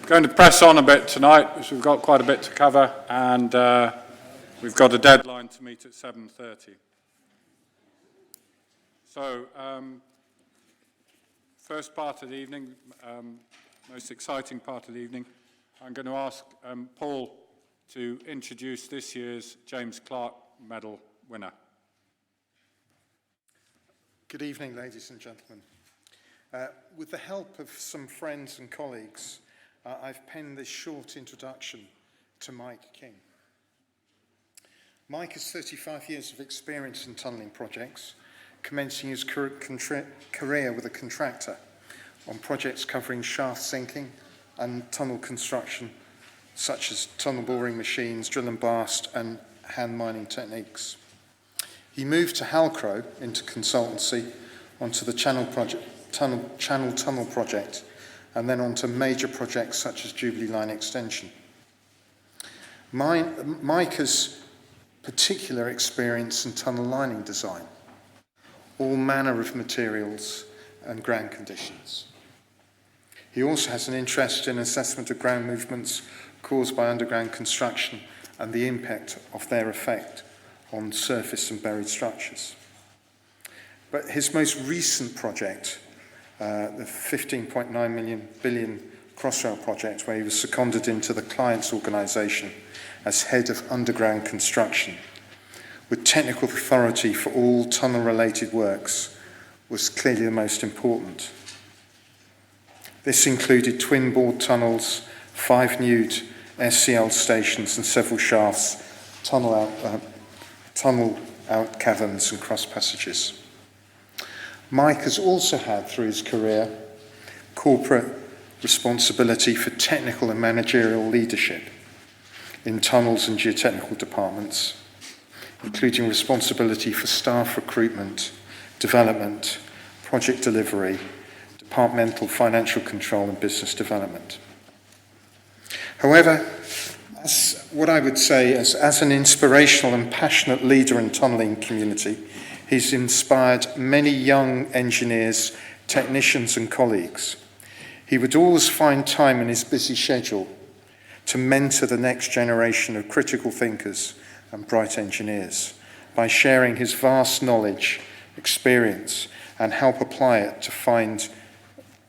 going to press on a bit tonight because we've got quite a bit to cover and we've got a deadline to meet at 7:30. So, first part of the evening, most exciting part of the evening, I'm going to ask Paul to introduce this year's James Clark Medal winner. Good evening, ladies and gentlemen. With the help of some friends and colleagues, I've penned this short introduction to Mike King. Mike has 35 years of experience in tunnelling projects, commencing his career with a contractor on projects covering shaft sinking and tunnel construction, such as tunnel boring machines, drill and blast, and hand mining techniques. He moved to Halcrow into consultancy onto the Channel Tunnel project, and then onto major projects such as Jubilee Line Extension. Mike has particular experience in tunnel lining design, all manner of materials and ground conditions. He also has an interest in assessment of ground movements caused by underground construction and the impact of their effect on surface and buried structures. But his most recent project, the 15.9 billion Crossrail project, where he was seconded into the client's organisation as head of underground construction, with technical authority for all tunnel-related works, was clearly the most important. This included twin-bored tunnels, 5 nude SCL stations and several shafts, tunnel out caverns and cross passages. Mike has also had, through his career, corporate responsibility for technical and managerial leadership in tunnels and geotechnical departments, including responsibility for staff recruitment, development, project delivery, departmental financial control and business development. However, as an inspirational and passionate leader in tunnelling community, he's inspired many young engineers, technicians and colleagues. He would always find time in his busy schedule to mentor the next generation of critical thinkers and bright engineers by sharing his vast knowledge, experience and help apply it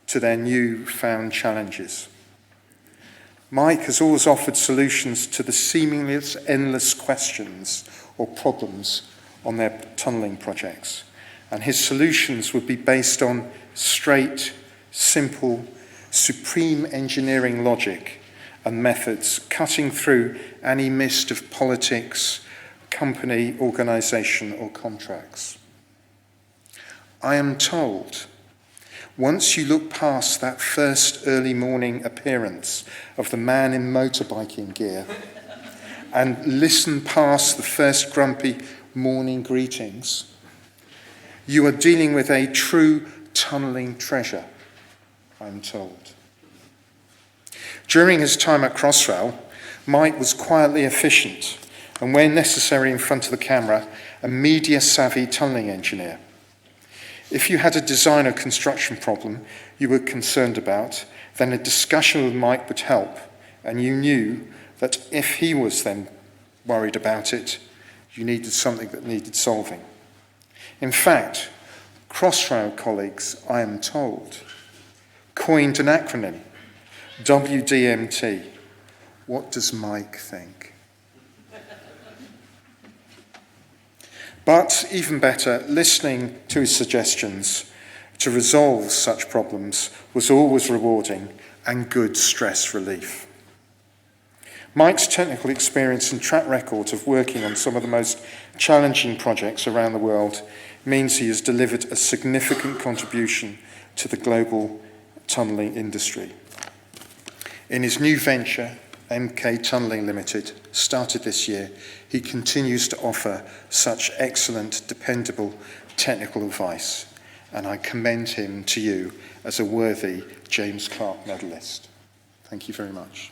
to their new-found challenges. Mike has always offered solutions to the seemingly endless questions or problems on their tunnelling projects, and his solutions would be based on straight, simple, supreme engineering logic and methods, cutting through any mist of politics, company, organisation or contracts. I am told, once you look past that first early morning appearance of the man in motorbiking gear and listen past the first grumpy morning greetings, you are dealing with a true tunnelling treasure, I'm told. During his time at Crossrail, Mike was quietly efficient and, when necessary in front of the camera, a media-savvy tunnelling engineer. If you had a design or construction problem you were concerned about, then a discussion with Mike would help, and you knew that if he was then worried about it, you needed something that needed solving. In fact, Crossrail colleagues, I am told, coined an acronym, WDMT. What does Mike think? But even better, listening to his suggestions to resolve such problems was always rewarding and good stress relief. Mike's technical experience and track record of working on some of the most challenging projects around the world means he has delivered a significant contribution to the global tunnelling industry. In his new venture, MK Tunnelling Limited, started this year, he continues to offer such excellent, dependable technical advice, and I commend him to you as a worthy James Clark medalist. Thank you very much.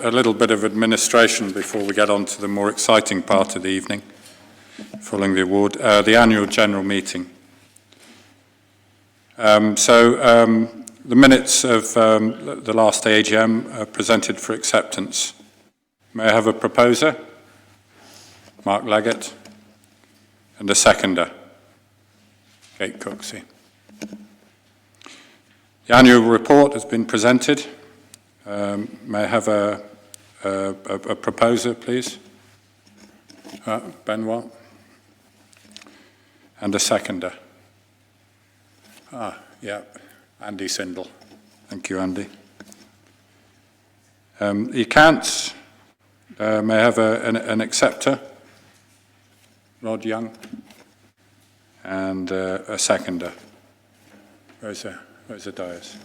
a little bit of administration before we get on to the more exciting part of the evening, following the award, the annual general meeting. The minutes of the last AGM are presented for acceptance. May I have a proposer? Mark Leggett. And a seconder? Kate Cooksey. The annual report has been presented. May I have a proposer, please? Benoit. And a seconder. Yeah, Andy Sindel. Thank you, Andy. The accounts, may I have an acceptor? Rod Young. And a seconder. Where's the dais?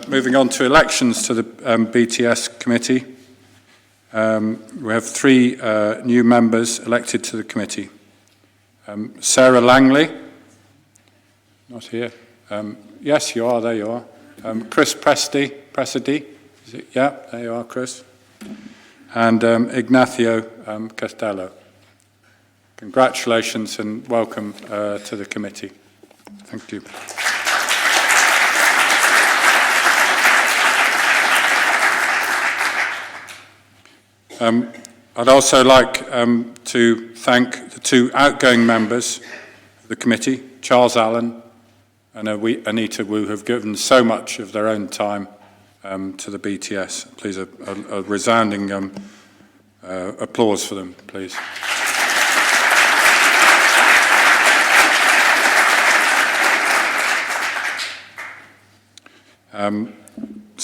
Moving on to elections to the BTS committee. We have 3 new members elected to the committee. Sarah Langley, not here. Yes, you are, there you are. Chris Presti, is it? Yeah, there you are, Chris. And Ignacio Castello. Congratulations and welcome to the committee. Thank you. I'd also like to thank the 2 outgoing members of the committee, Charles Allen and Anita Wu, who have given so much of their own time to the BTS. Please, a resounding applause for them, please.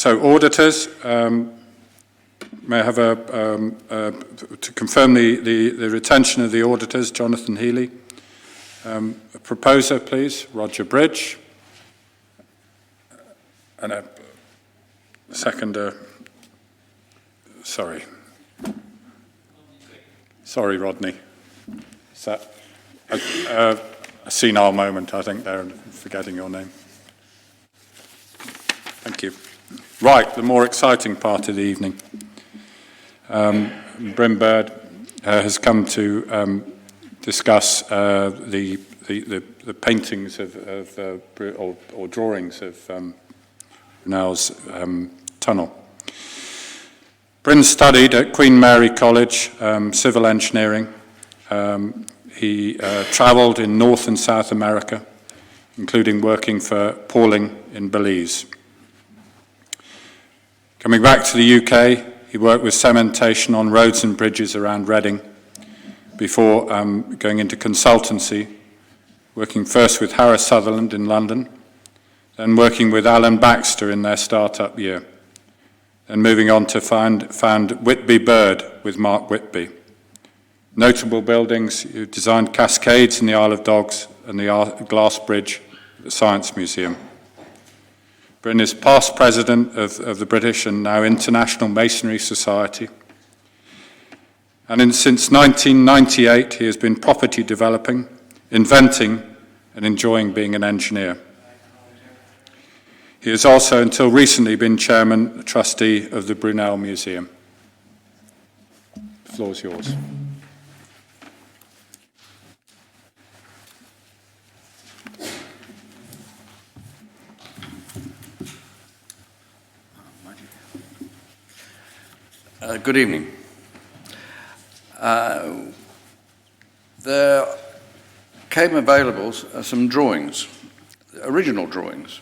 Auditors, may I have to confirm the retention of the auditors, Jonathan Healy. A proposer, please, Roger Bridge. And a seconder, sorry, Rodney. Is that a senile moment, I think, there, forgetting your name. Thank you. Right, the more exciting part of the evening. Bryn Bird has come to discuss the paintings or drawings of Brunel's tunnel. Bryn studied at Queen Mary College civil engineering. He travelled in North and South America, including working for Pauling in Belize. Coming back to the UK, he worked with cementation on roads and bridges around Reading before going into consultancy, working first with Harris Sutherland in London, then working with Alan Baxter in their startup year, then moving on to found Whitby Bird with Mark Whitby. Notable buildings, he designed Cascades in the Isle of Dogs and the Glass Bridge at the Science Museum. Bryn is past president of the British and now International Masonry Society. And since 1998, he has been property developing, inventing, and enjoying being an engineer. He has also, until recently, been chairman, trustee of the Brunel Museum. The floor is yours. Good evening. There came available some drawings, original drawings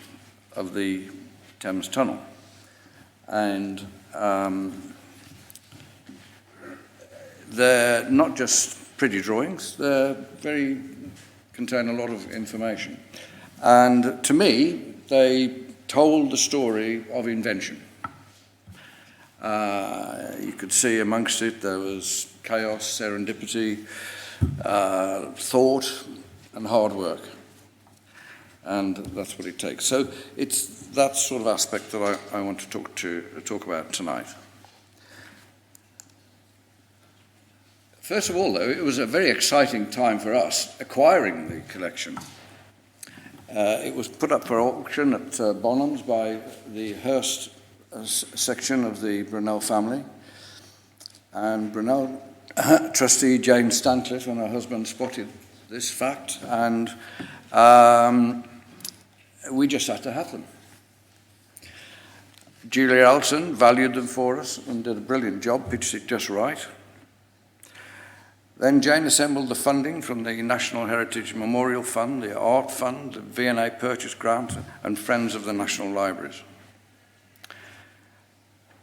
of the Thames Tunnel. And they're not just pretty drawings, they contain a lot of information. And to me, they told the story of invention. You could see amongst it there was chaos, serendipity, thought, and hard work. And that's what it takes. So it's that sort of aspect that I want to talk about tonight. First of all, though, it was a very exciting time for us acquiring the collection. It was put up for auction at Bonhams by the Hearst section of the Brunel family. And Brunel trustee Jane Stancliffe and her husband spotted this fact, and we just had to have them. Julia Alton valued them for us and did a brilliant job, pitched it just right. Then Jane assembled the funding from the National Heritage Memorial Fund, the Art Fund, the V&A Purchase Grant, and Friends of the National Libraries.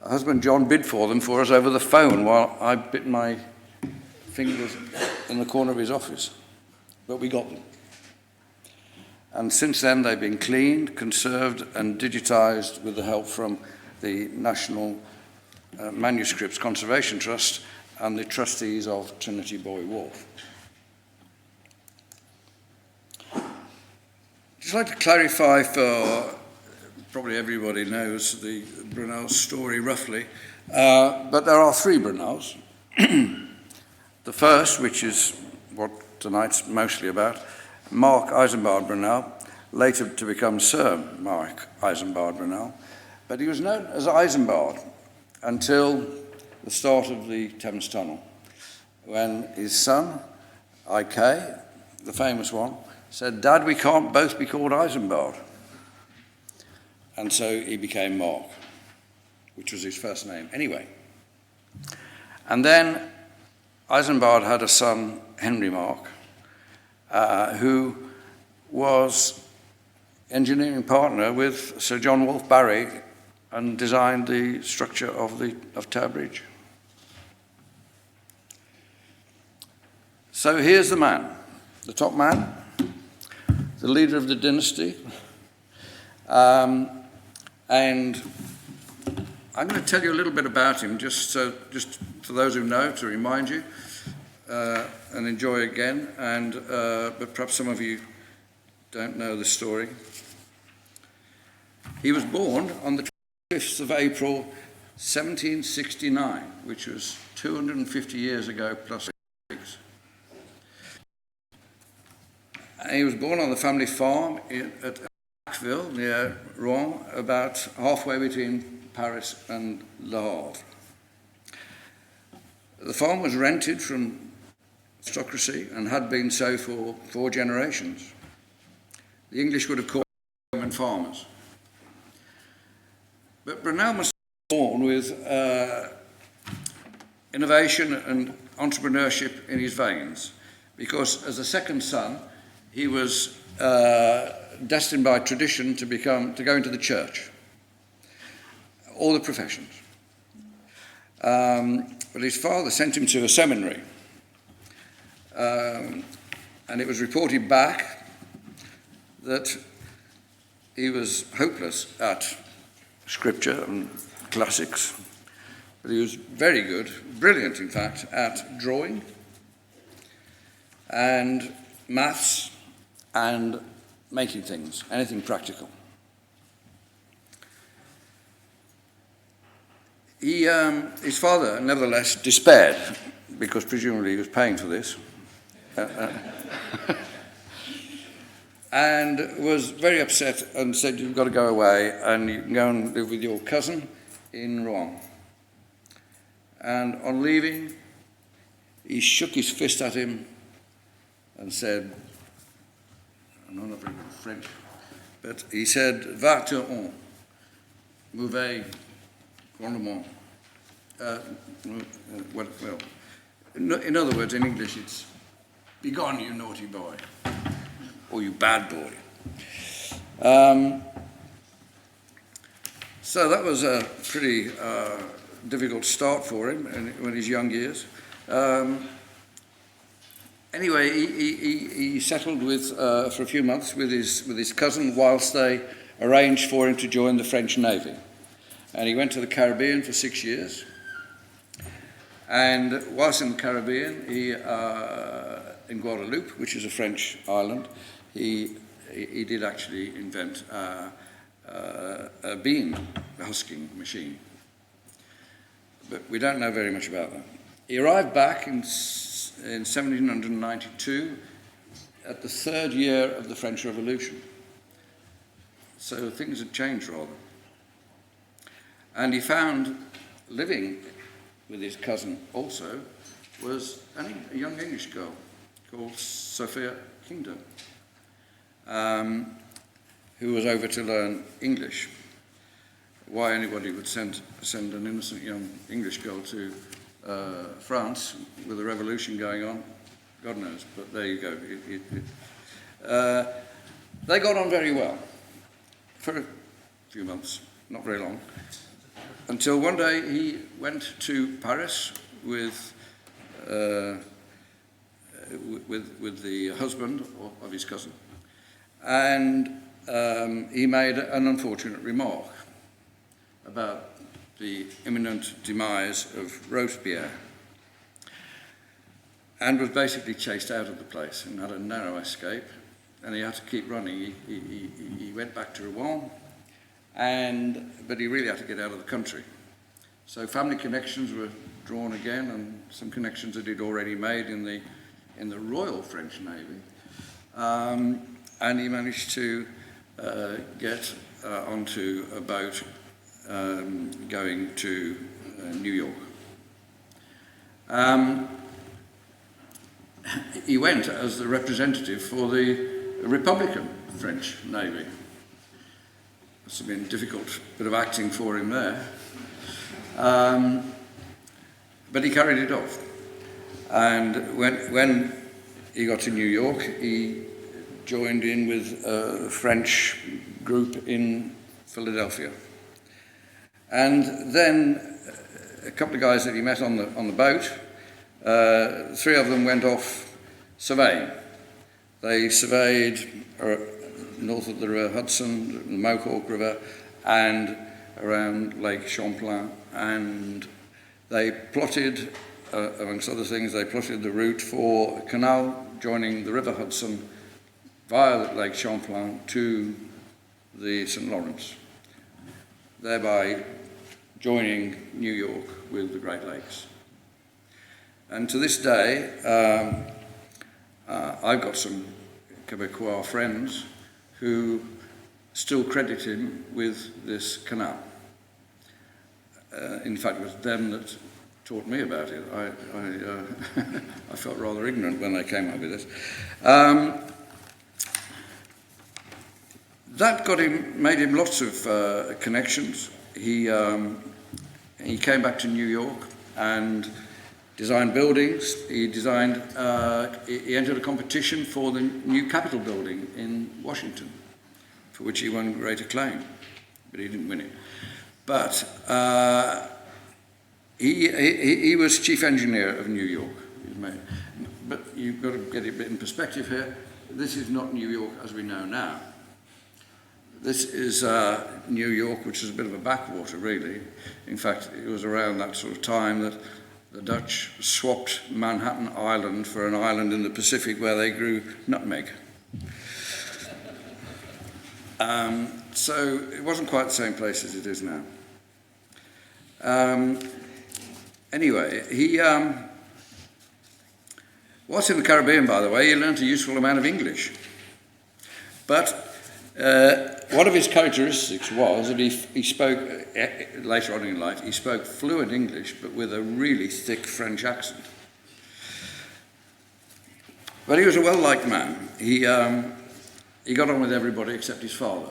Her husband John bid for them for us over the phone while I bit my fingers in the corner of his office, but we got them. And since then they've been cleaned, conserved and digitised with the help from the National Manuscripts Conservation Trust and the trustees of Trinity Buoy Wharf. Just like to clarify, for probably everybody knows the Brunel story roughly, but there are three Brunels. The first, which is what tonight's mostly about, Marc Isambard Brunel, later to become Sir Marc Isambard Brunel, but he was known as Isambard until the start of the Thames Tunnel, when his son, IK, the famous one, said, "Dad, we can't both be called Isambard." And so he became Marc, which was his first name anyway. And then Isambard had a son, Henry Marc, who was engineering partner with Sir John Wolfe Barry and designed the structure of Tower Bridge. So here's the man, the top man, the leader of the dynasty, and I'm going to tell you a little bit about him, just for those who know, to remind you, and enjoy again, but perhaps some of you don't know the story. He was born on the 5th of April 1769, which was 250 years ago plus weeks. And he was born on the family farm at Acqueville, near Rouen, about halfway between Paris and Le Havre. The farm was rented from aristocracy and had been so for 4 generations. The English would have called them farmers. But Brunel must have been born with innovation and entrepreneurship in his veins, because as a second son, he was destined by tradition to go into the church, all the professions. But his father sent him to a seminary, and it was reported back that he was hopeless at scripture and classics, but he was very good, brilliant in fact, at drawing and maths and making things, anything practical. His father, nevertheless, despaired, because presumably he was paying for this, and was very upset and said, "You've got to go away and you can go and live with your cousin in Rouen." And on leaving, he shook his fist at him and said, I'm not very good at French, but he said, "Va-te-en, mauvais rendement." In other words, in English, it's, "Begone, you naughty boy," or "you bad boy." So that was a pretty difficult start for him in his young years. Anyway, he settled for a few months with his cousin whilst they arranged for him to join the French Navy. And he went to the Caribbean for 6 years. And whilst in the Caribbean, in Guadeloupe, which is a French island, he did actually invent a bean husking machine. But we don't know very much about that. He arrived back in 1792 at the 3rd year of the French Revolution. So things had changed rather. And he found, living with his cousin also, was a young English girl called Sophia Kingdom, who was over to learn English. Why anybody would send an innocent young English girl to France with a revolution going on, God knows, but there you go. They got on very well for a few months, not very long, until one day he went to Paris with the husband of his cousin, and he made an unfortunate remark about the imminent demise of Robespierre, and was basically chased out of the place and had a narrow escape, and he had to keep running. He went back to Rouen, but he really had to get out of the country. So family connections were drawn again, and some connections that he'd already made in the Royal French Navy, and he managed to get onto a boat going to New York. He went as the representative for the Republican French Navy. Must have been a difficult bit of acting for him there. But he carried it off. And when he got to New York, he joined in with a French group in Philadelphia. And then a couple of guys that he met on the boat, three of them went off surveying. They surveyed north of the River Hudson, the Mohawk River, and around Lake Champlain, and they plotted, amongst other things, they plotted the route for a canal joining the River Hudson via Lake Champlain to the St. Lawrence, thereby joining New York with the Great Lakes. And to this day, I've got some Quebecois friends who still credit him with this canal. In fact, it was them that taught me about it. I felt rather ignorant when they came up with this. That made him lots of connections. He came back to New York and designed buildings. He entered a competition for the new Capitol building in Washington, for which he won great acclaim, but he didn't win it. But he was chief engineer of New York. But you've got to get it a bit in perspective here. This is not New York as we know now. This is New York, which is a bit of a backwater, really. In fact, it was around that sort of time that the Dutch swapped Manhattan Island for an island in the Pacific where they grew nutmeg. So it wasn't quite the same place as it is now. Anyway, he whilst in the Caribbean, by the way, he learnt a useful amount of English. But one of his characteristics was that he spoke, later on in life, he spoke fluent English, but with a really thick French accent. But he was a well-liked man. He got on with everybody except his father.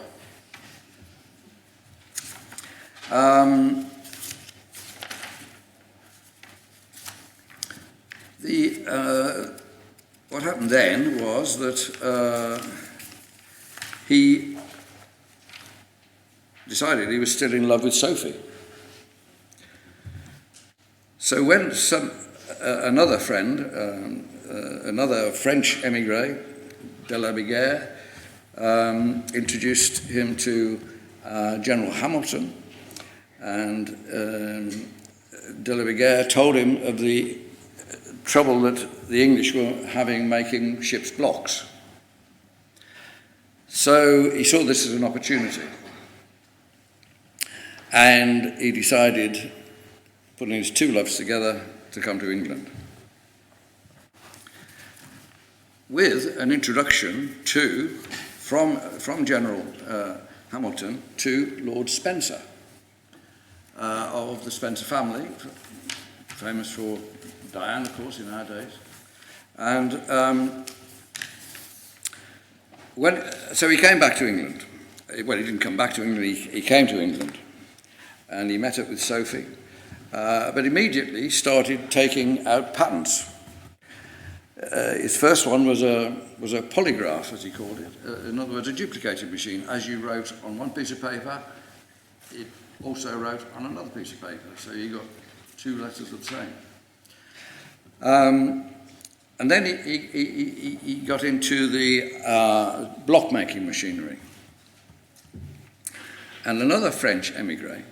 What happened then was that he decided he was still in love with Sophie. So when another friend, another French émigré, de la Biguerre, introduced him to General Hamilton, and de la Biguerre told him of the trouble that the English were having making ships' blocks. So he saw this as an opportunity, and he decided, putting his two loves together, to come to England, with an introduction from General Hamilton to Lord Spencer, of the Spencer family, famous for Diane, of course, in our days. And so he came back to England. Well, he didn't come back to England, he came to England. And he met up with Sophie, but immediately started taking out patents. His first one was a polygraph, as he called it. In other words, a duplicated machine. As you wrote on one piece of paper, it also wrote on another piece of paper. So you got two letters of the same. And then he got into the block-making machinery. And another French emigre.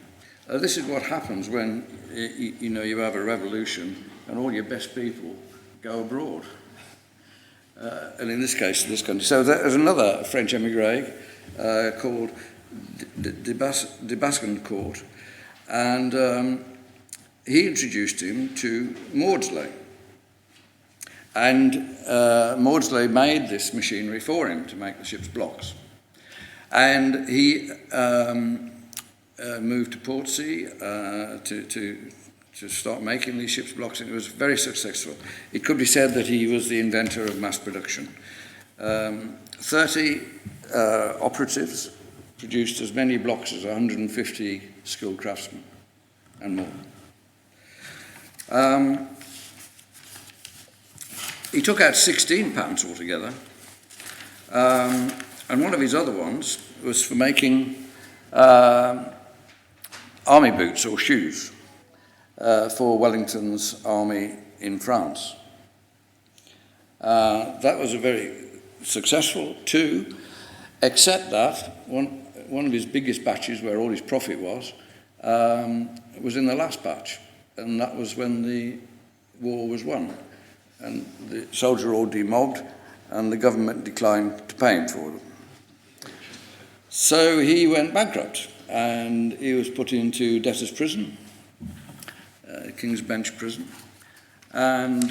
This is what happens when you have a revolution and all your best people go abroad. And in this case, this country. So there's another French emigre called de Baskencourt, and he introduced him to Maudsley. And Maudsley made this machinery for him to make the ship's blocks. And he moved to Portsea to start making these ship's blocks, and it was very successful. It could be said that he was the inventor of mass production. 30 operatives produced as many blocks as 150 skilled craftsmen and more. He took out 16 patents altogether, and one of his other ones was for making army boots or shoes for Wellington's army in France. That was a very successful too, except that one of his biggest batches, where all his profit was in the last batch, and that was when the war was won, and the soldiers were all demobbed, and the government declined to pay him for them. So he went bankrupt, and he was put into debtor's prison, King's Bench prison, and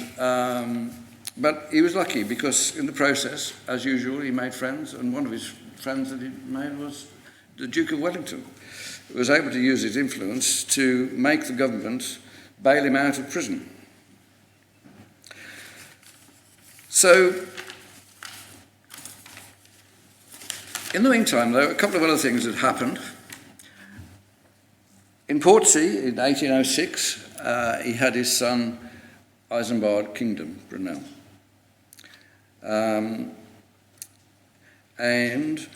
but he was lucky because in the process, as usual, he made friends, and one of his friends that he made was the Duke of Wellington, who was able to use his influence to make the government bail him out of prison. So, in the meantime, though, a couple of other things had happened. In Portsea, in 1806, he had his son, Isambard Kingdom Brunel. And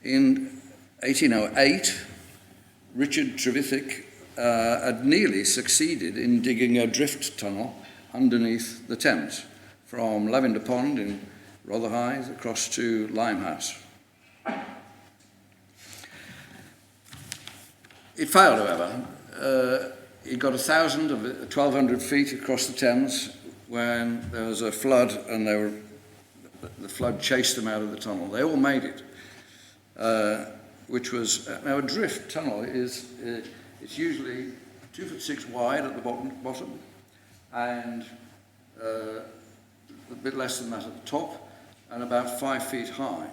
in 1808, Richard Trevithick had nearly succeeded in digging a drift tunnel underneath the Thames from Lavender Pond in Rotherhithe across to Limehouse. It failed, however. It got 1,000 of 1,200 feet across the Thames when there was a flood, and the flood chased them out of the tunnel. They all made it, which was now a drift tunnel is it's usually 2'6" wide at the bottom, and a bit less than that at the top, and about 5 feet high.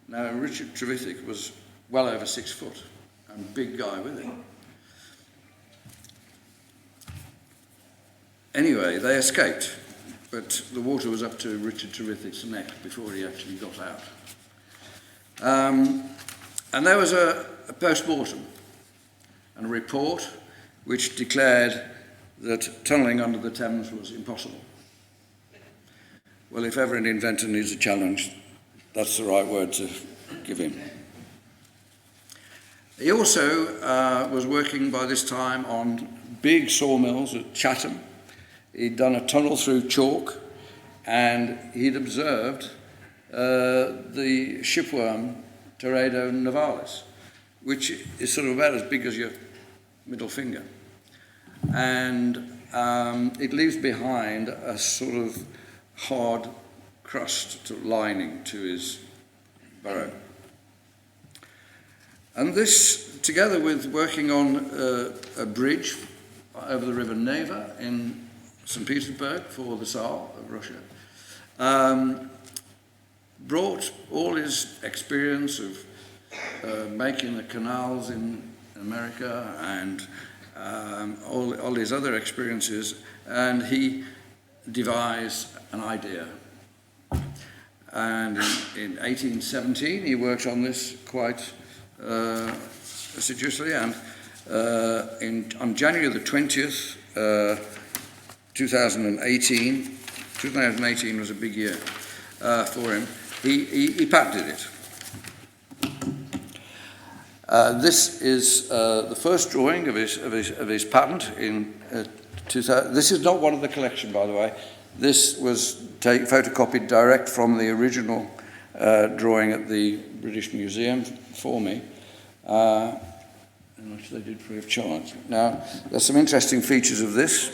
Now Richard Trevithick was well over 6 foot, and big guy with him. Anyway, they escaped, but the water was up to Richard Trevithick's neck before he actually got out. And there was a post-mortem and a report which declared that tunnelling under the Thames was impossible. Well, if ever an inventor needs a challenge, that's the right word to give him. He also was working by this time on big sawmills at Chatham. He'd done a tunnel through Chalk, and he'd observed the shipworm Teredo navalis, which is sort of about as big as your middle finger. And it leaves behind a sort of hard crust lining to his burrow. And this, together with working on a bridge over the river Neva in St. Petersburg for the Tsar of Russia, brought all his experience of making the canals in America and all his other experiences, and he devised an idea. And in 1817, he worked on this quite assiduously, and on January the 20th, 2018 was a big year for him, he patented it. This is the first drawing of his patent in 2000. This is not one of the collection, by the way. This was photocopied direct from the original drawing at the British Museum for me, which they did free of charge. Now, there's some interesting features of this.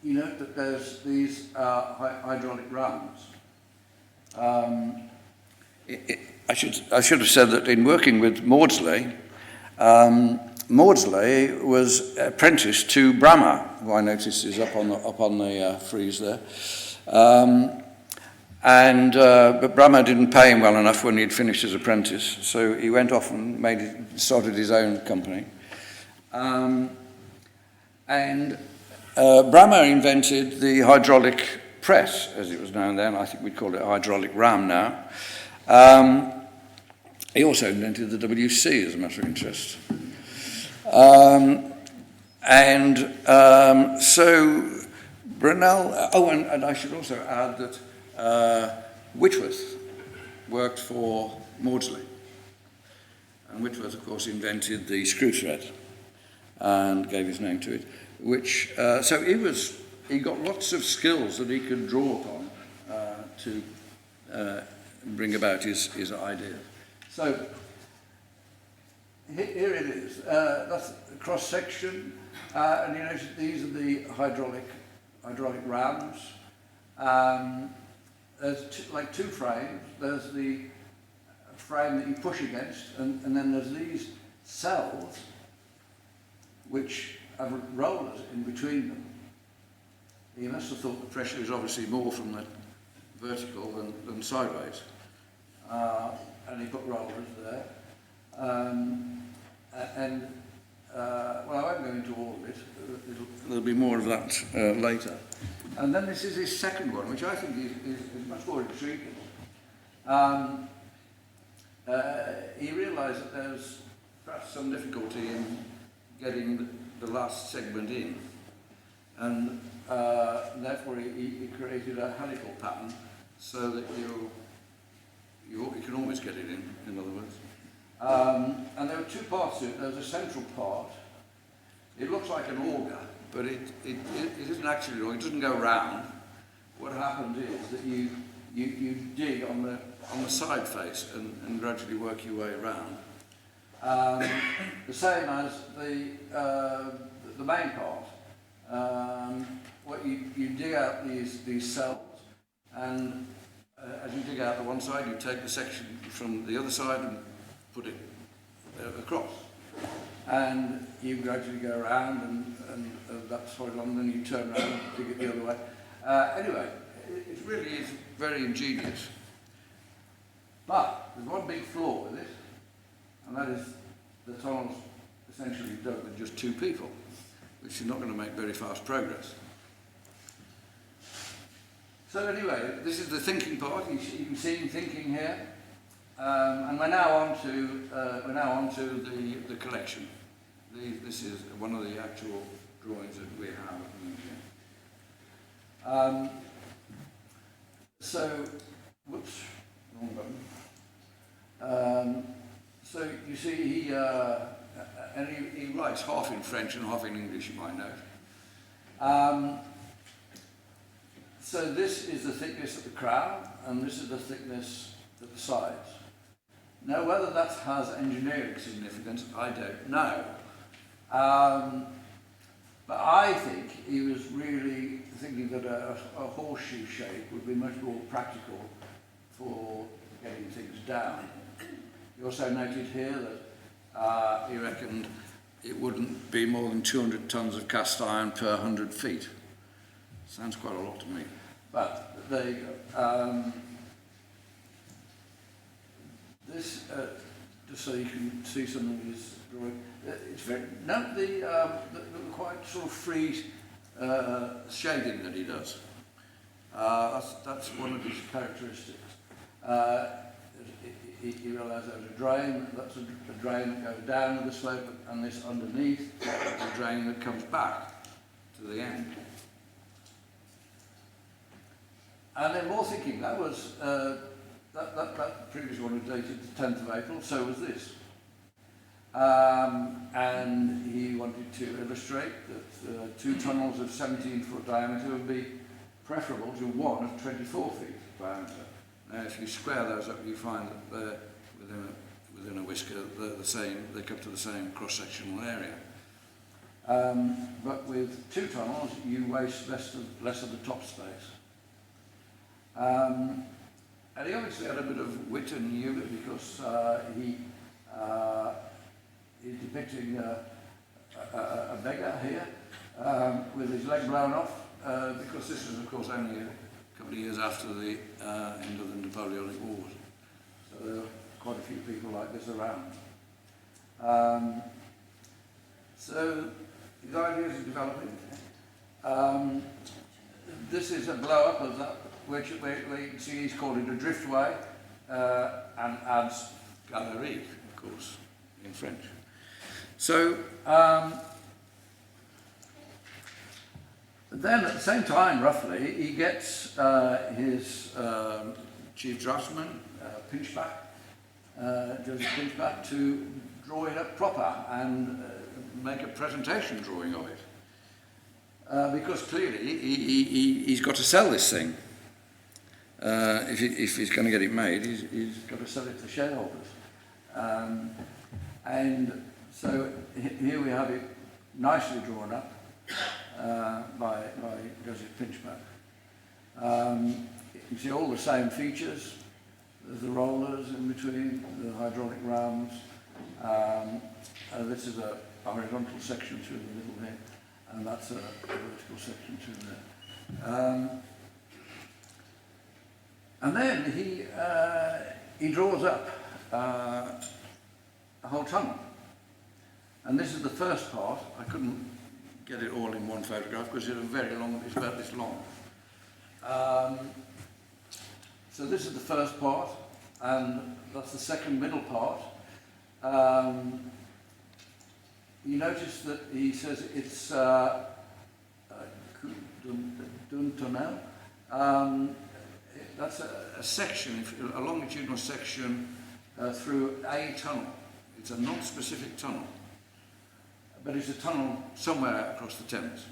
You note that there's these hydraulic rams. I should have said that in working with Maudsley, Maudsley was apprenticed to Bramah, who I noticed is up on the frieze there. But Bramah didn't pay him well enough when he'd finished his apprentice, so he went off and started his own company. Bramah invented the hydraulic press, as it was known then. I think we'd call it a hydraulic ram now. He also invented the WC, as a matter of interest. So Brunel, and I should also add that Whitworth worked for Maudsley. And Whitworth, of course, invented the screw thread and gave his name to it, so he got lots of skills that he could draw upon to bring about his idea. So here it is. That's a cross section, and you notice these are the hydraulic rams. There's two frames. There's the frame that you push against, and then there's these cells which have rollers in between them. You must have thought the pressure is obviously more from the vertical than sideways. And he put rollers there. Well, I won't go into all of it. There'll be more of that later. And then this is his second one, which I think is much more intriguing. He realised that there's perhaps some difficulty in getting the last segment in, and therefore he created a helical pattern so that you can always get it in other words. And there are two parts to it. There's a central part. It looks like an auger, but it isn't actually an auger. It doesn't go round. What happened is that you dig on the side face and gradually work your way around. The same as the main part. What you dig out these cells, and as you dig out the one side, you take the section from the other side and put it across. And you gradually go around, and that's how long, then you turn around and dig it the other way. Anyway, it really is very ingenious. But there's one big flaw with it, and that is the tunnel's essentially dug with just two people, which is not going to make very fast progress. So anyway, this is the thinking part. You can see him thinking here, and we're now on to the collection. This is one of the actual drawings that we have at the museum. Whoops, wrong button. So you see he writes half in French and half in English, you might note. So this is the thickness at the crown, and this is the thickness at the sides. Now, whether that has engineering significance, I don't know. But I think he was really thinking that a horseshoe shape would be much more practical for getting things down. He also noted here that he reckoned it wouldn't be more than 200 tons of cast iron per 100 feet. Sounds quite a lot to me. But there you go. This, just so you can see some of his drawing. It's very, note the quite sort of free shading that he does. That's one of his characteristics. He realised there was a drain, that's a drain that goes down the slope, and this underneath, a drain that comes back to the end. And then more thinking, that was, that previous one was dated the 10th of April, so was this. And he wanted to illustrate that 2 tunnels of 17-foot diameter would be preferable to one of 24 feet diameter. Now, if you square those up, you find that they're within a whisker, they're the same, they come to the same cross-sectional area. But with 2 tunnels, you waste less of the top space. And he obviously had a bit of wit and knew it, because he's depicting a beggar here with his leg blown off, because this is, of course, only a couple of years after the end of the Napoleonic Wars. So there are quite a few people like this around. So his ideas are developing. This is a blow-up of that, which you can see he's called it a driftway, and adds galerie, of course, in French. So, then at the same time, roughly, he gets his chief draftsman, Pinchback, Joseph Pinchback, to draw it up proper and make a presentation drawing of it. Because clearly, he's got to sell this thing. If he's going to get it made, he's got to sell it to shareholders. And so here we have it nicely drawn up by Joseph Pinchback. You can see all the same features. There's the rollers in between, the hydraulic rams. This is a horizontal section through the middle here, and that's a vertical section through there. And then he draws up a whole tunnel. And this is the first part. I couldn't get it all in one photograph because it's very long, it's about this long. So this is the first part, and that's the second middle part. You notice that he says it's Dun Tunnel. That's a section, a longitudinal section through a tunnel. It's a non-specific tunnel, but it's a tunnel somewhere across the Thames.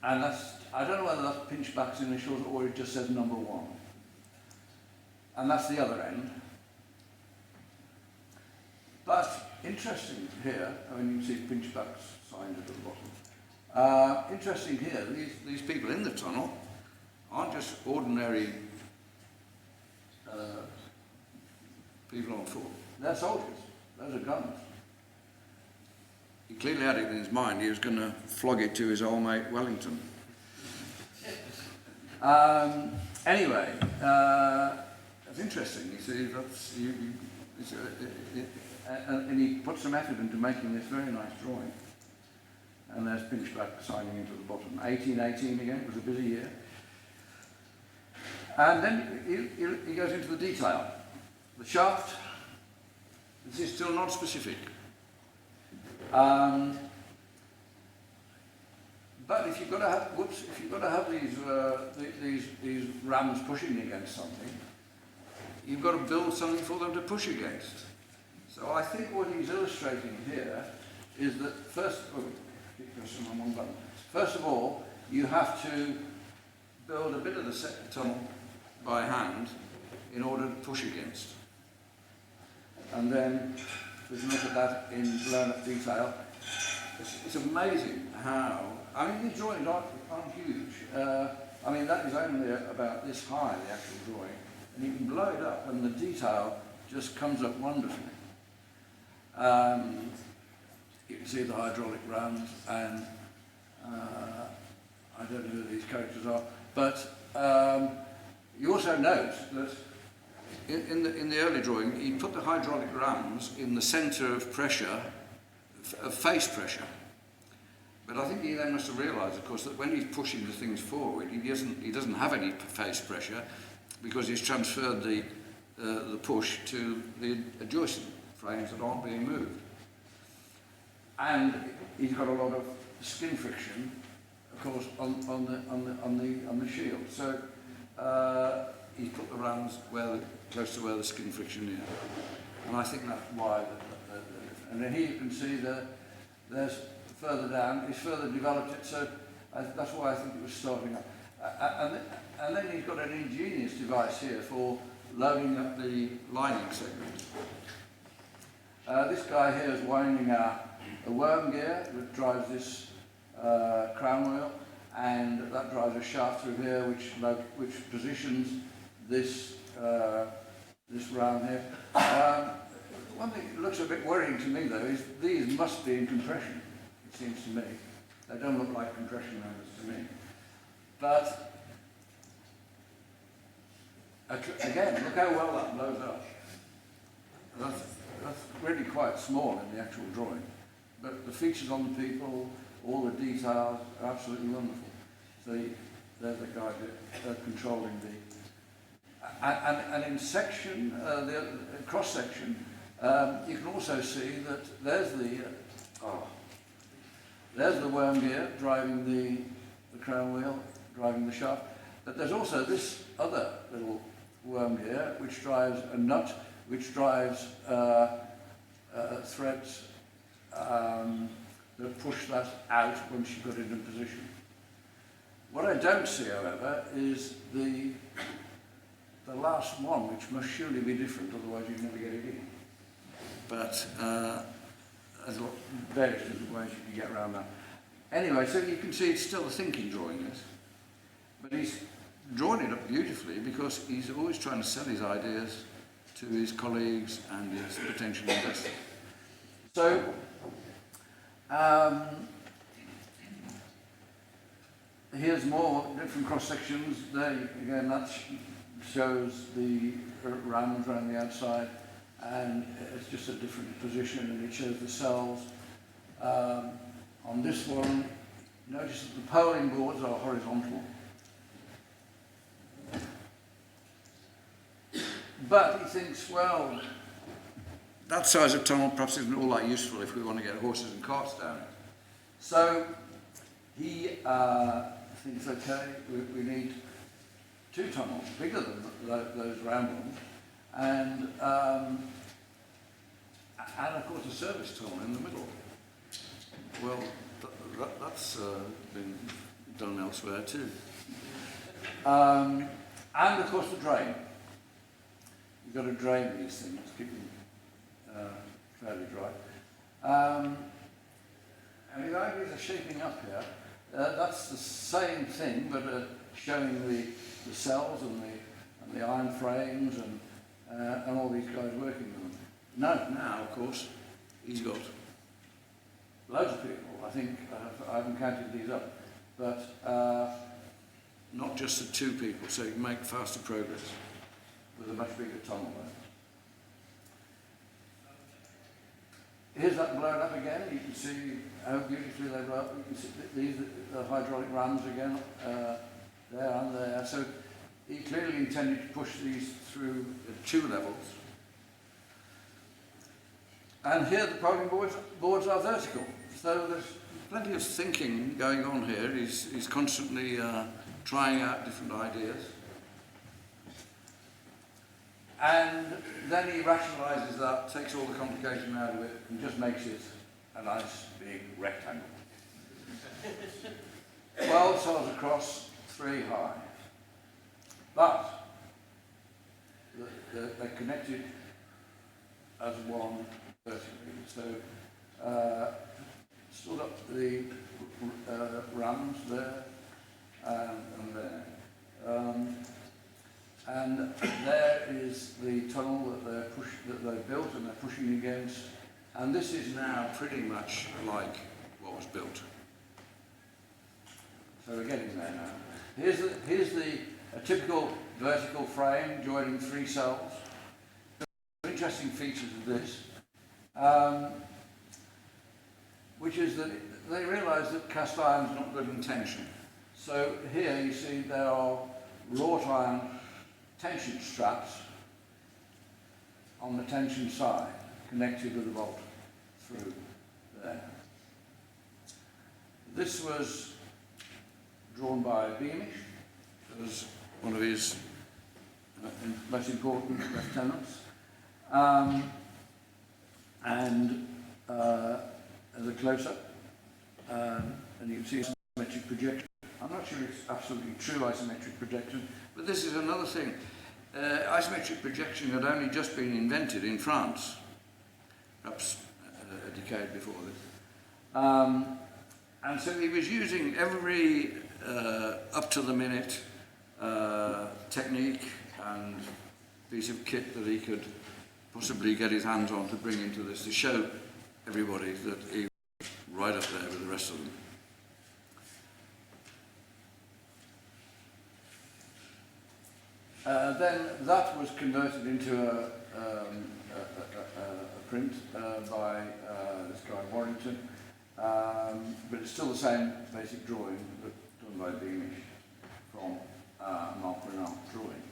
And that's, I don't know whether that's Pinchback's initials or it just says number 1. And that's the other end. But interesting here, I mean, you can see Pinchback's signed at the bottom. Interesting here, these people in the tunnel aren't just ordinary people on foot. They're soldiers. Those are guns. He clearly had it in his mind. He was going to flog it to his old mate Wellington. Anyway, it's interesting. You see, that's and he put some effort into making this very nice drawing. And there's Pinchback signing into the bottom. 1818 again. It was a busy year. And then he goes into the detail. The shaft, this is still not specific. But if you've got to have, these rams pushing against something, you've got to build something for them to push against. So I think what he's illustrating here is that first of all, you have to build a bit of the tunnel by hand in order to push against. And then we can look at that in blown-up detail. It's amazing how, I mean, these drawings aren't huge. I mean, that is only about this high, the actual drawing. And you can blow it up and the detail just comes up wonderfully. You can see the hydraulic rams, and I don't know who these characters are, but you also note that in the early drawing, he put the hydraulic rams in the centre of pressure, of face pressure. But I think he then must have realised, of course, that when he's pushing the things forward, he doesn't have any face pressure because he's transferred the push to the adjacent frames that aren't being moved. And he's got a lot of skin friction, of course, on the shield. So he's put the rams close to where the skin friction is, and I think that's why. And then here you can see there's further down. He's further developed it, so that's why I think it was starting up. And then he's got an ingenious device here for loading up the lining segment. This guy here is winding a worm gear that drives this crown wheel, and that drives a shaft through here which positions this round here. One thing that looks a bit worrying to me though is these must be in compression, it seems to me. They don't look like compression rounds to me. But again, look how well that blows up. That's really quite small in the actual drawing. But the features on the people, all the details are absolutely wonderful. So there's the guy controlling the... And in section, the cross section, you can also see that there's the worm gear driving the crown wheel, driving the shaft. But there's also this other little worm gear which drives a nut, which drives threads that push that out when she got it in position. What I don't see, however, is the last one, which must surely be different, otherwise you'd never get it in. But there's various different ways you can get around that. Anyway, so you can see it's still a thinking drawing, this. But he's drawn it up beautifully because he's always trying to sell his ideas to his colleagues and his potential investors. So, here's more different cross sections. There again, that shows the rams around the outside, and it's just a different position, and it shows the cells. On this one, notice that the polling boards are horizontal. But he thinks, well, that size of tunnel perhaps isn't all that useful if we want to get horses and carts down it. So he thinks, okay, we need two tunnels, bigger than those round ones, and of course a service tunnel in the middle. Well, that's been done elsewhere too. And of course the drain. You've got to drain these things, keep them fairly dry. And the ideas are shaping up here. That's the same thing, but showing the cells and the iron frames and all these guys working with them. Now, of course, he's got loads of people. I think I haven't counted these up, but not just the two people, so you can make faster progress with a much bigger tunnel there. Here's that blown up again. You can see how beautifully they blow up. You can see these the hydraulic rams again, there and there. So he clearly intended to push these through at 2 levels. And here the polling boards are vertical. So there's plenty of thinking going on here. He's constantly trying out different ideas. And then he rationalises that, takes all the complication out of it, and just makes it a nice big rectangle. 12 cells across, 3 high. But they're connected as one vertically. So stood up the rams there and there. And there is the tunnel that they've built and they're pushing against. And this is now pretty much like what was built. So we're getting there now. Here's a typical vertical frame joining 3 cells. interesting features of this, which is that they realise that cast iron is not good in tension. So here you see there are wrought iron tension straps on the tension side, connected with a bolt through there. This was drawn by Beamish. It was one of his most important lieutenants. And as a close-up, and you can see isometric projection. I'm not sure it's absolutely true isometric projection, but this is another thing. Isometric projection had only just been invented in France, perhaps a decade before this. And so he was using every up-to-the-minute technique and piece of kit that he could possibly get his hands on to bring into this, to show everybody that he was right up there with the rest of them. Then that was converted into a print by this guy Warrington, but it's still the same basic drawing but done by Beamish from Marc Brunel drawing.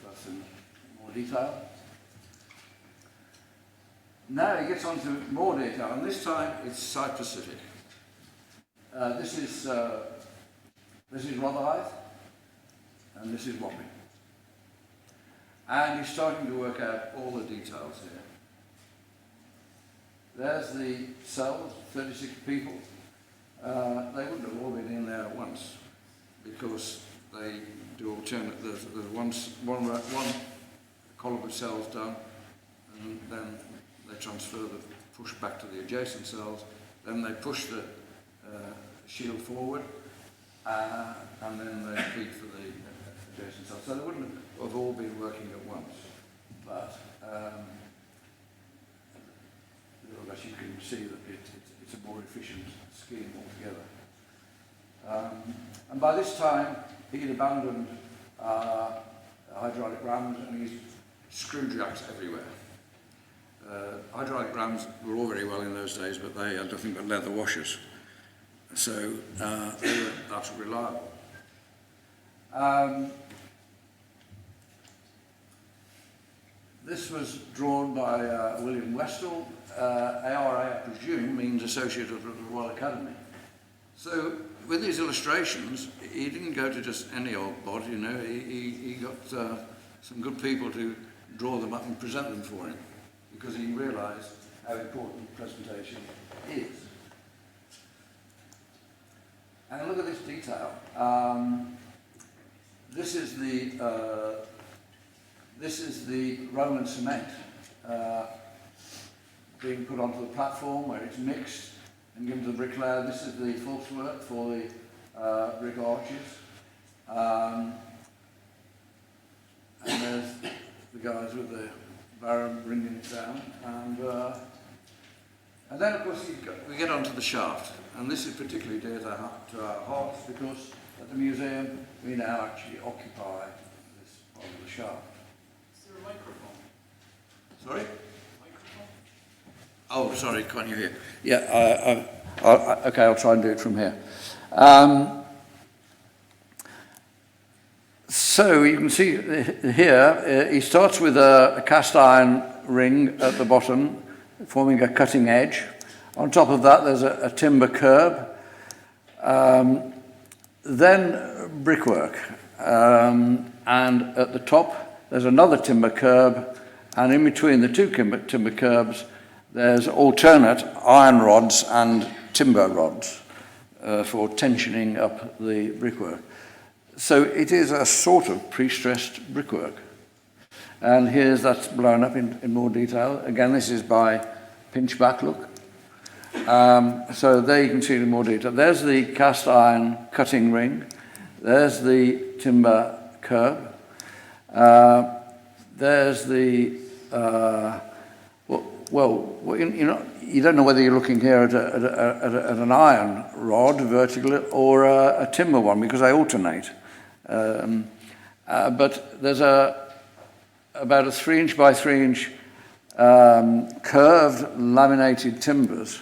That's in more detail. Now he gets on to more detail, and this time it's site-specific. This is Rotherhithe, and this is Wapping. And he's starting to work out all the details here. There's the cells, 36 people. They wouldn't have all been in there at once, because they do alternate. There's one column of cells done, and then they transfer the push back to the adjacent cells. Then they push the shield forward, and then they feed for the adjacent cells. So they wouldn't have all been working at once, but as you can see that it's a more efficient scheme altogether. And by this time, he'd abandoned hydraulic rams, and he's screw jacks everywhere. Hydraulic rams were all very well in those days, but they had nothing but leather washers. So they were absolutely reliable. This was drawn by William Westall. ARA, I presume, means Associate of the Royal Academy. So with these illustrations, he didn't go to just any old bod, you know. He got some good people to draw them up and present them for him, because he realised how important presentation is. And look at this detail. This is the Roman cement being put onto the platform, where it's mixed and given to the bricklayer. This is the false work for the brick arches. And there's the guys with the barrow bringing it down. And then, of course, we get onto the shaft. And this is particularly dear to our hearts, because at the museum we now actually occupy this part of the shaft. Is there a microphone? Sorry? Microphone? Oh, sorry, can't you hear? Yeah, okay, I'll try and do it from here. So you can see here, he starts with a cast iron ring at the bottom, forming a cutting edge. On top of that, there's a timber curb. Then brickwork. And at the top, there's another timber curb. And in between the two timber curbs, there's alternate iron rods and timber rods for tensioning up the brickwork. So it is a sort of pre-stressed brickwork. And here's that's blown up in more detail. Again, this is by pinchback look. So there you can see it in more detail. There's the cast iron cutting ring. There's the timber curb. There's the, you don't know whether you're looking here at an iron rod vertical or a timber one, because they alternate. But there's a about a 3-inch by 3-inch curved laminated timbers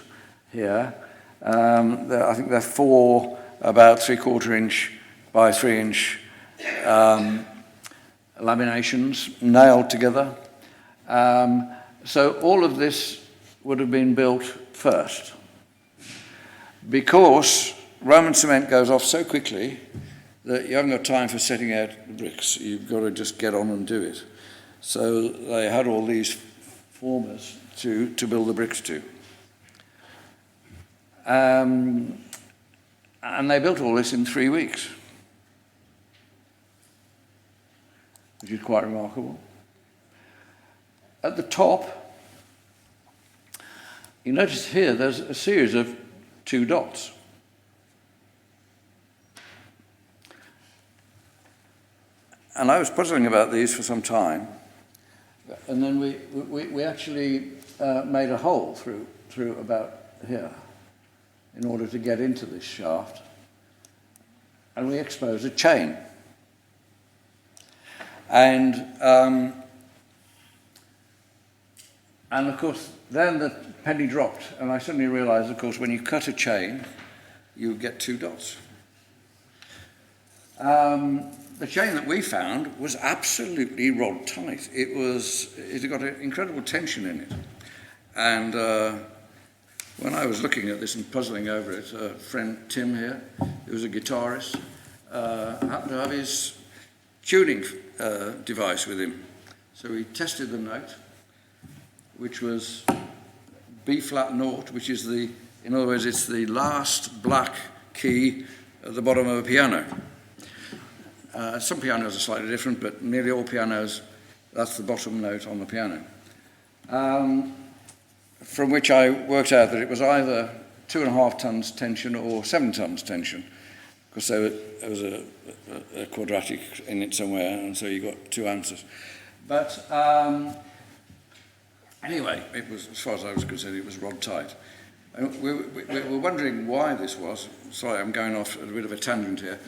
here. I think they're 4 about 3/4-inch by 3-inch laminations nailed together. So all of this would have been built first. Because Roman cement goes off so quickly that you haven't got time for setting out the bricks. You've got to just get on and do it. So they had all these formers to build the bricks to. And they built all this in 3 weeks, which is quite remarkable. At the top, you notice here there's a series of 2 dots. And I was puzzling about these for some time, and then we actually made a hole through about here in order to get into this shaft, and we exposed a chain. And of course, then the penny dropped, and I suddenly realized, of course, when you cut a chain, you get 2 dots. The chain that we found was absolutely rod tight. It had got an incredible tension in it. And when I was looking at this and puzzling over it, a friend Tim here, who was a guitarist, happened to have his tuning device with him. So he tested the note, which was B flat naught, which is in other words, it's the last black key at the bottom of a piano. Some pianos are slightly different, but nearly all pianos, that's the bottom note on the piano. From which I worked out that it was either 2.5 tons tension or 7 tons tension, because there was a quadratic in it somewhere, and so you got 2 answers. But anyway, it was, as far as I was concerned, it was rod tight. And we were wondering why this was. Sorry, I'm going off at a bit of a tangent here.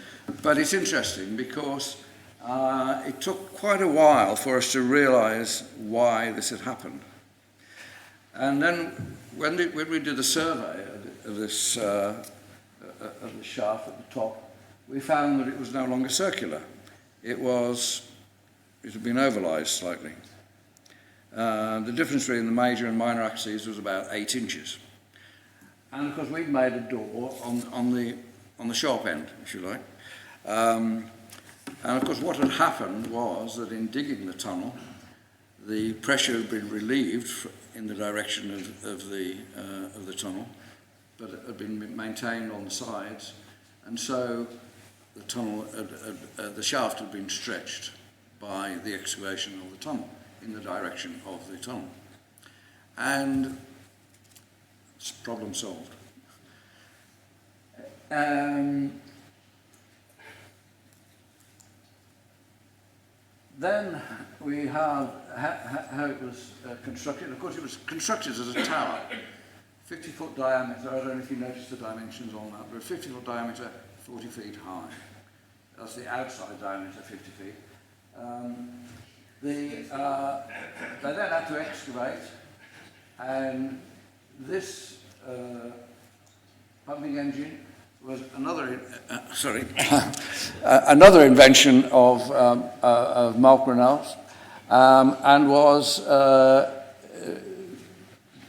But it's interesting because it took quite a while for us to realise why this had happened. And then when we did a survey of this of the shaft at the top, we found that it was no longer circular. It had been ovalized slightly. The difference between the major and minor axes was about 8 inches. And of course we'd made a door on the sharp end, if you like. And of course what had happened was that in digging the tunnel, the pressure had been relieved in the direction of the tunnel, but it had been maintained on the sides, and so the tunnel, the shaft had been stretched by the excavation of the tunnel in the direction of the tunnel, and it's problem solved. Then we have how it was constructed. Of course, it was constructed as a tower, 50-foot diameter. I don't know if you noticed the dimensions on that, but 50-foot diameter, 40 feet high. That's the outside diameter, 50 feet. They then had to excavate, and this pumping engine was another another invention of Marc Brunel's, and was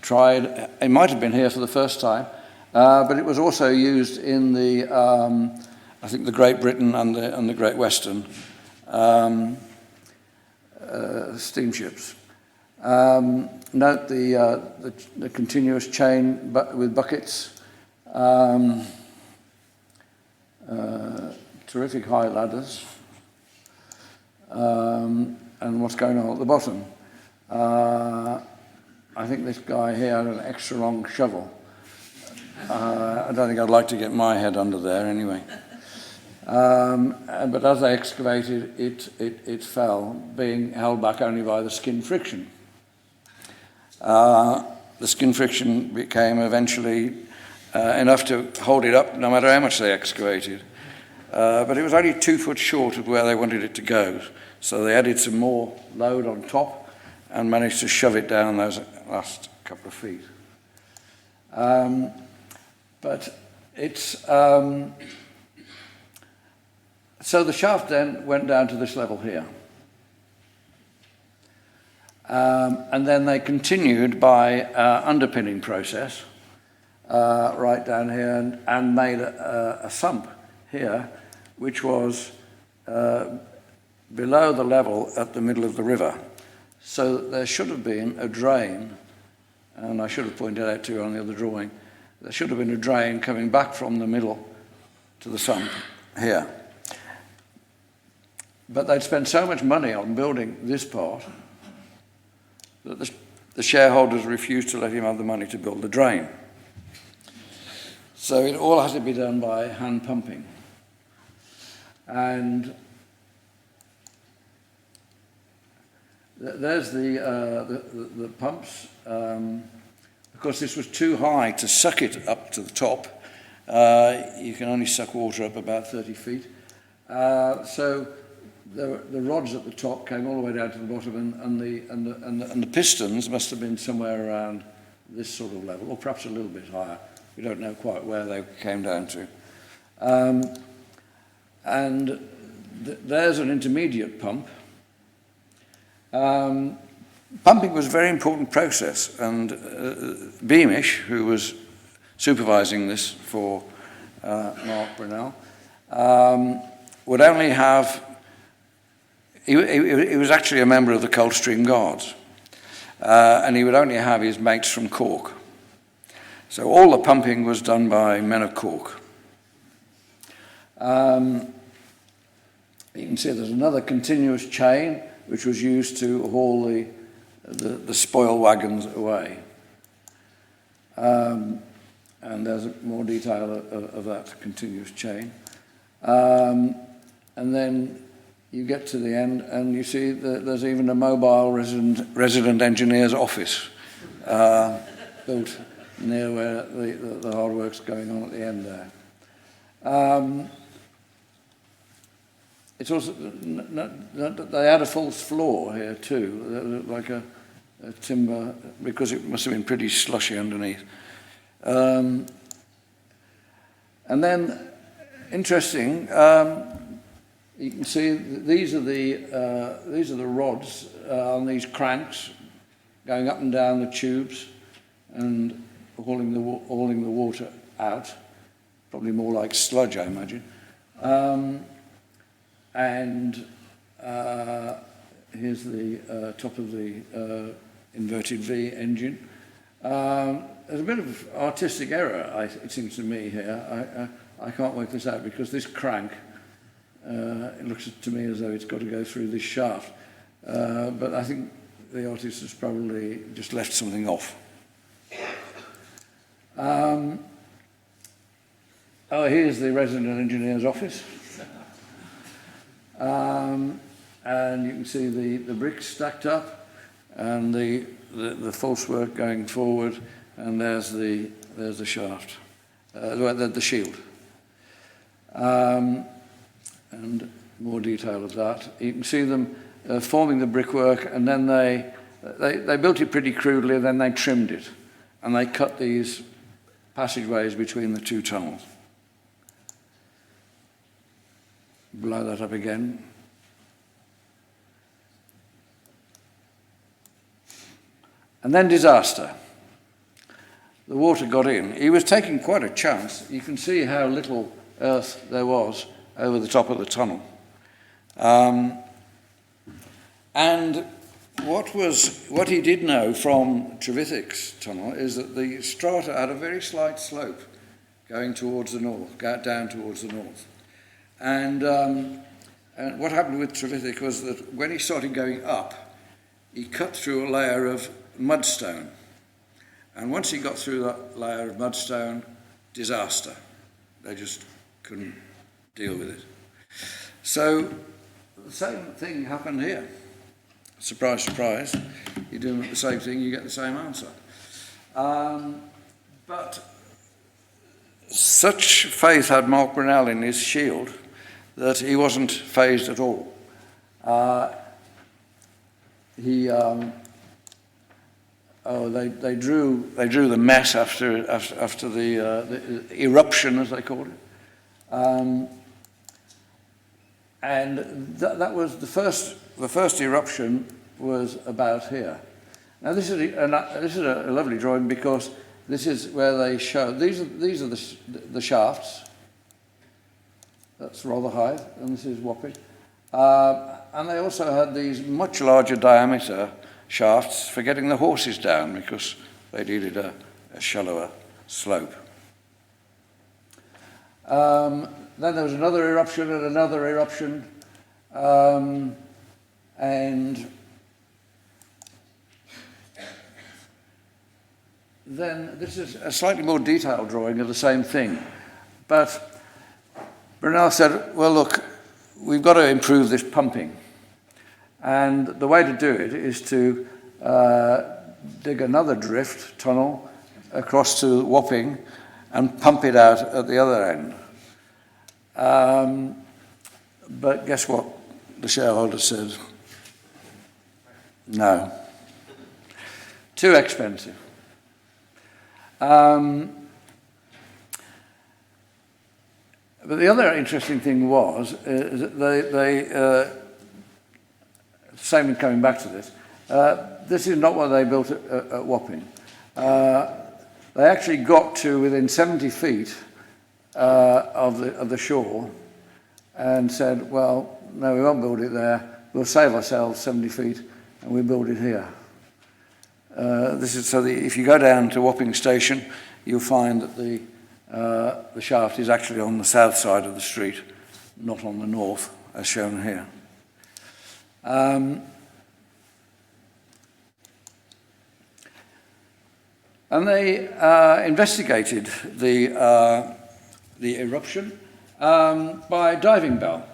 tried. It might have been here for the first time, but it was also used in the I think the Great Britain and the Great Western steamships. Note the continuous chain with buckets. Terrific high ladders, and what's going on at the bottom. I think this guy here had an extra long shovel. I don't think I'd like to get my head under there anyway. But as they excavated, it fell, being held back only by the skin friction. The skin friction became eventually enough to hold it up no matter how much they excavated. but it was only 2 foot short of where they wanted it to go. So they added some more load on top and managed to shove it down those last couple of feet. But it's... so the shaft then went down to this level here. And then they continued by underpinning process right down here and made a sump here, which was below the level at the middle of the river. So there should have been a drain, and I should have pointed out to you on the other drawing, there should have been a drain coming back from the middle to the sump here. But they'd spent so much money on building this part that the shareholders refused to let him have the money to build the drain. So it all had to be done by hand pumping. And there's the pumps. Of course, this was too high to suck it up to the top. You can only suck water up about 30 feet. So the rods at the top came all the way down to the bottom, and the pistons must have been somewhere around this sort of level, or perhaps a little bit higher. We don't know quite where they came down to. There's an intermediate pump. Pumping was a very important process, and Beamish, who was supervising this for Marc Brunel, would only have... He was actually a member of the Coldstream Guards, and he would only have his mates from Cork. So all the pumping was done by men of Cork. You can see there's another continuous chain which was used to haul the spoil wagons away. And there's more detail of that continuous chain. And then you get to the end and you see that there's even a mobile resident engineer's office built near where the hard work's going on at the end there. It's also, they had a false floor here too, like a timber, because it must have been pretty slushy underneath. And then, interesting, you can see these are the rods on these cranks going up and down the tubes and hauling the water out. Probably more like sludge, I imagine. And here's the top of the inverted V engine. There's a bit of artistic error, it seems to me here. I can't work this out because this crank, it looks to me as though it's got to go through this shaft. But I think the artist has probably just left something off. Here's the resident engineer's office. And you can see the bricks stacked up and the false work going forward, and there's the shaft, the shield. And more detail of that. You can see them forming the brickwork, and then they built it pretty crudely, then they trimmed it, and they cut these passageways between the two tunnels. Blow that up again. And then disaster. The water got in. He was taking quite a chance. You can see how little earth there was over the top of the tunnel. And what he did know from Trevithick's tunnel is that the strata had a very slight slope going towards the north, down towards the north. And what happened with Trevithick was that when he started going up, he cut through a layer of mudstone. And once he got through that layer of mudstone, disaster. They just couldn't deal with it. So the same thing happened here. Surprise, surprise. You do the same thing, you get the same answer. But such faith had Marc Brunel in his shield that he wasn't phased at all. They drew the mess after the eruption, as they called it, and that was the first eruption was about here. Now this is a lovely drawing because this is where they show these are the shafts. That's Rotherhithe, and this is Wapping. And they also had these much larger diameter shafts for getting the horses down because they needed a shallower slope. Then there was another eruption and another eruption, and then this is a slightly more detailed drawing of the same thing. But Brunel said, well, look, we've got to improve this pumping. And the way to do it is to dig another drift tunnel across to Wapping and pump it out at the other end. But guess what? The shareholders said, no. Too expensive. But the other interesting thing was that same in coming back to this, this is not what they built at Wapping. They actually got to within 70 feet of the shore and said, well, no, we won't build it there. We'll save ourselves 70 feet and we'll build it here. This is so that if you go down to Wapping Station, you'll find that the shaft is actually on the south side of the street, not on the north, as shown here. And they investigated the eruption by diving bell.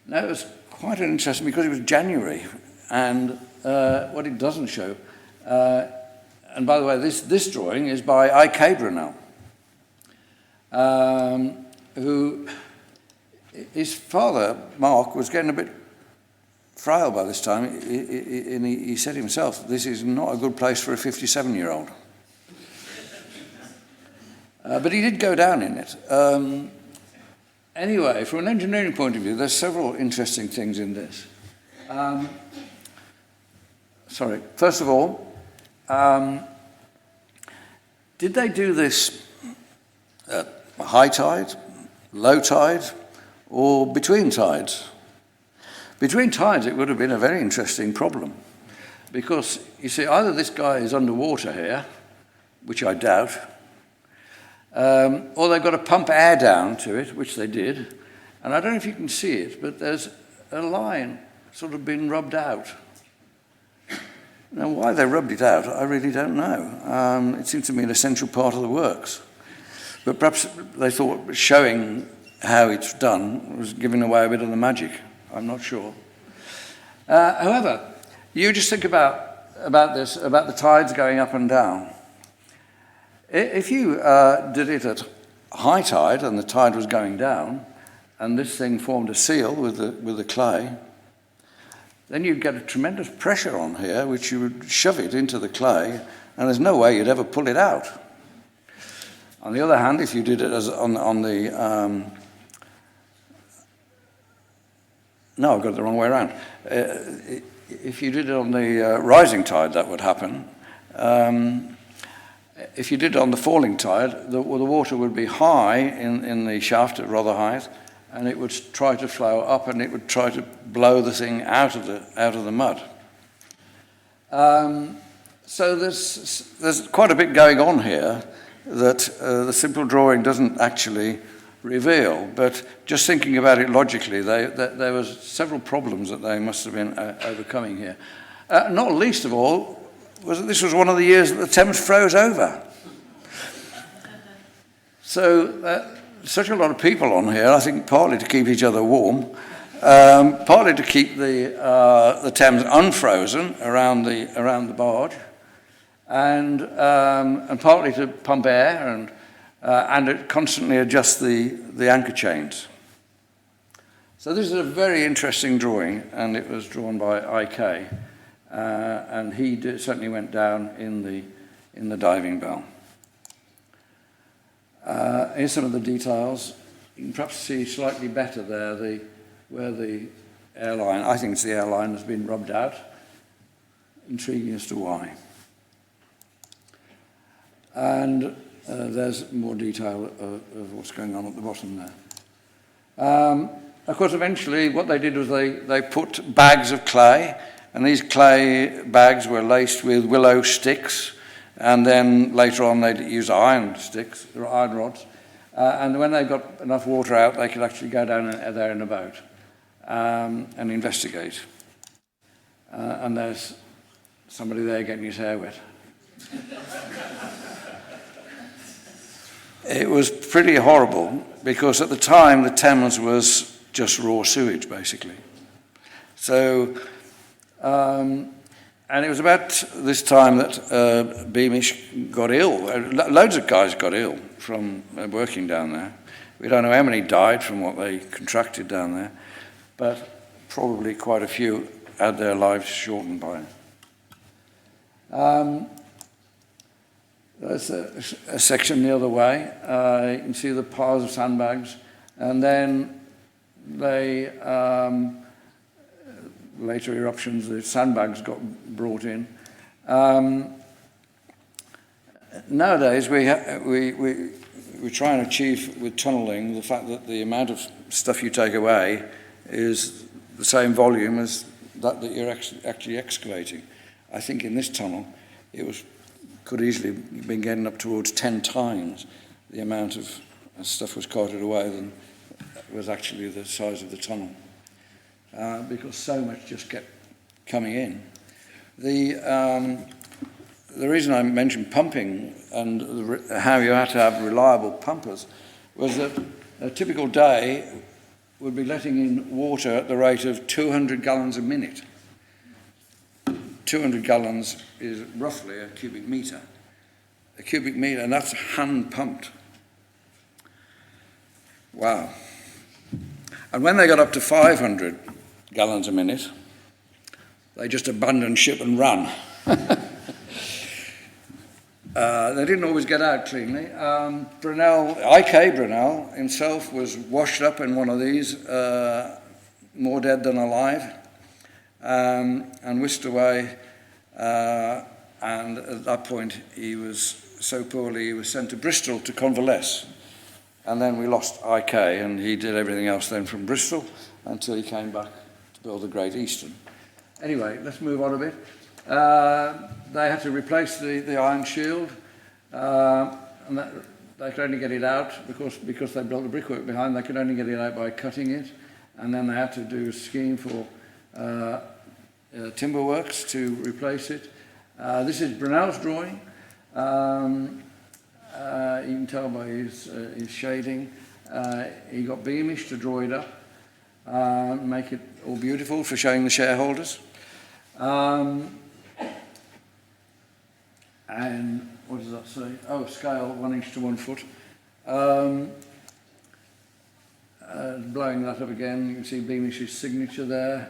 Now it was quite interesting because it was January, and what it doesn't show, and by the way, this drawing is by I.K. Brunel, who his father, Marc, was getting a bit frail by this time, and he said himself, this is not a good place for a 57-year-old. But he did go down in it. Anyway, from an engineering point of view, there's several interesting things in this. First of all, did they do this at high tide, low tide, or between tides? Between tides, it would have been a very interesting problem because, you see, either this guy is underwater here, which I doubt, or they've got to pump air down to it, which they did, and I don't know if you can see it, but there's a line sort of been rubbed out. Now, why they rubbed it out, I really don't know. It seems to be an essential part of the works. But perhaps they thought showing how it's done was giving away a bit of the magic. I'm not sure. However, you just think about this, about the tides going up and down. If you did it at high tide and the tide was going down, and this thing formed a seal with the clay, then you'd get a tremendous pressure on here, which you would shove it into the clay, and there's no way you'd ever pull it out. On the other hand, if you did it as on the no, I've got it the wrong way around. If you did it on the rising tide, that would happen. If you did it on the falling tide, the water would be high in the shaft at Rotherhithe, and it would try to flow up, and it would try to blow the thing out of the mud. So there's quite a bit going on here that the simple drawing doesn't actually reveal, but just thinking about it logically, there was several problems that they must have been overcoming here. Not least of all, was that this was one of the years that the Thames froze over. So such a lot of people on here, I think partly to keep each other warm, partly to keep the Thames unfrozen around the barge, and partly to pump air and constantly adjust the anchor chains. So this is a very interesting drawing, and it was drawn by IK, and he certainly went down in the diving bell. Here's some of the details. You can perhaps see slightly better there where the airline, I think it's the airline, has been rubbed out. Intriguing as to why. And there's more detail of what's going on at the bottom there. Of course, eventually what they did was they put bags of clay, and these clay bags were laced with willow sticks, and then later on they'd use iron sticks, or iron rods, and when they got enough water out, they could actually go down there in a boat and investigate. And there's somebody there getting his hair wet. It was pretty horrible, because at the time the Thames was just raw sewage, basically. So, and it was about this time that Beamish got ill. Loads of guys got ill from working down there. We don't know how many died from what they contracted down there, but probably quite a few had their lives shortened by it. There's a section the other way. You can see the piles of sandbags, and then they later eruptions, the sandbags got brought in. Nowadays, we try and achieve with tunnelling the fact that the amount of stuff you take away is the same volume as that you're actually excavating. I think in this tunnel, could easily been getting up towards 10 times the amount of stuff was carted away than was actually the size of the tunnel, because so much just kept coming in. The reason I mentioned pumping and how you had to have reliable pumpers was that a typical day would be letting in water at the rate of 200 gallons a minute. 200 gallons is roughly a cubic metre. A cubic metre, and that's hand pumped. Wow. And when they got up to 500 gallons a minute, they just abandoned ship and ran. They didn't always get out cleanly. IK Brunel himself was washed up in one of these, more dead than alive, and whisked away. And at that point, he was so poorly, he was sent to Bristol to convalesce. And then we lost IK, and he did everything else then from Bristol until he came back to build the Great Eastern. Anyway, let's move on a bit. They had to replace the iron shield, and they could only get it out because they built the brickwork behind. They could only get it out by cutting it, and then they had to do a scheme for timber works to replace it. This is Brunel's drawing. You can tell by his shading. He got Beamish to draw it up, make it all beautiful for showing the shareholders. And what does that say? Oh, scale 1 inch to 1 foot. Blowing that up again, you can see Beamish's signature there.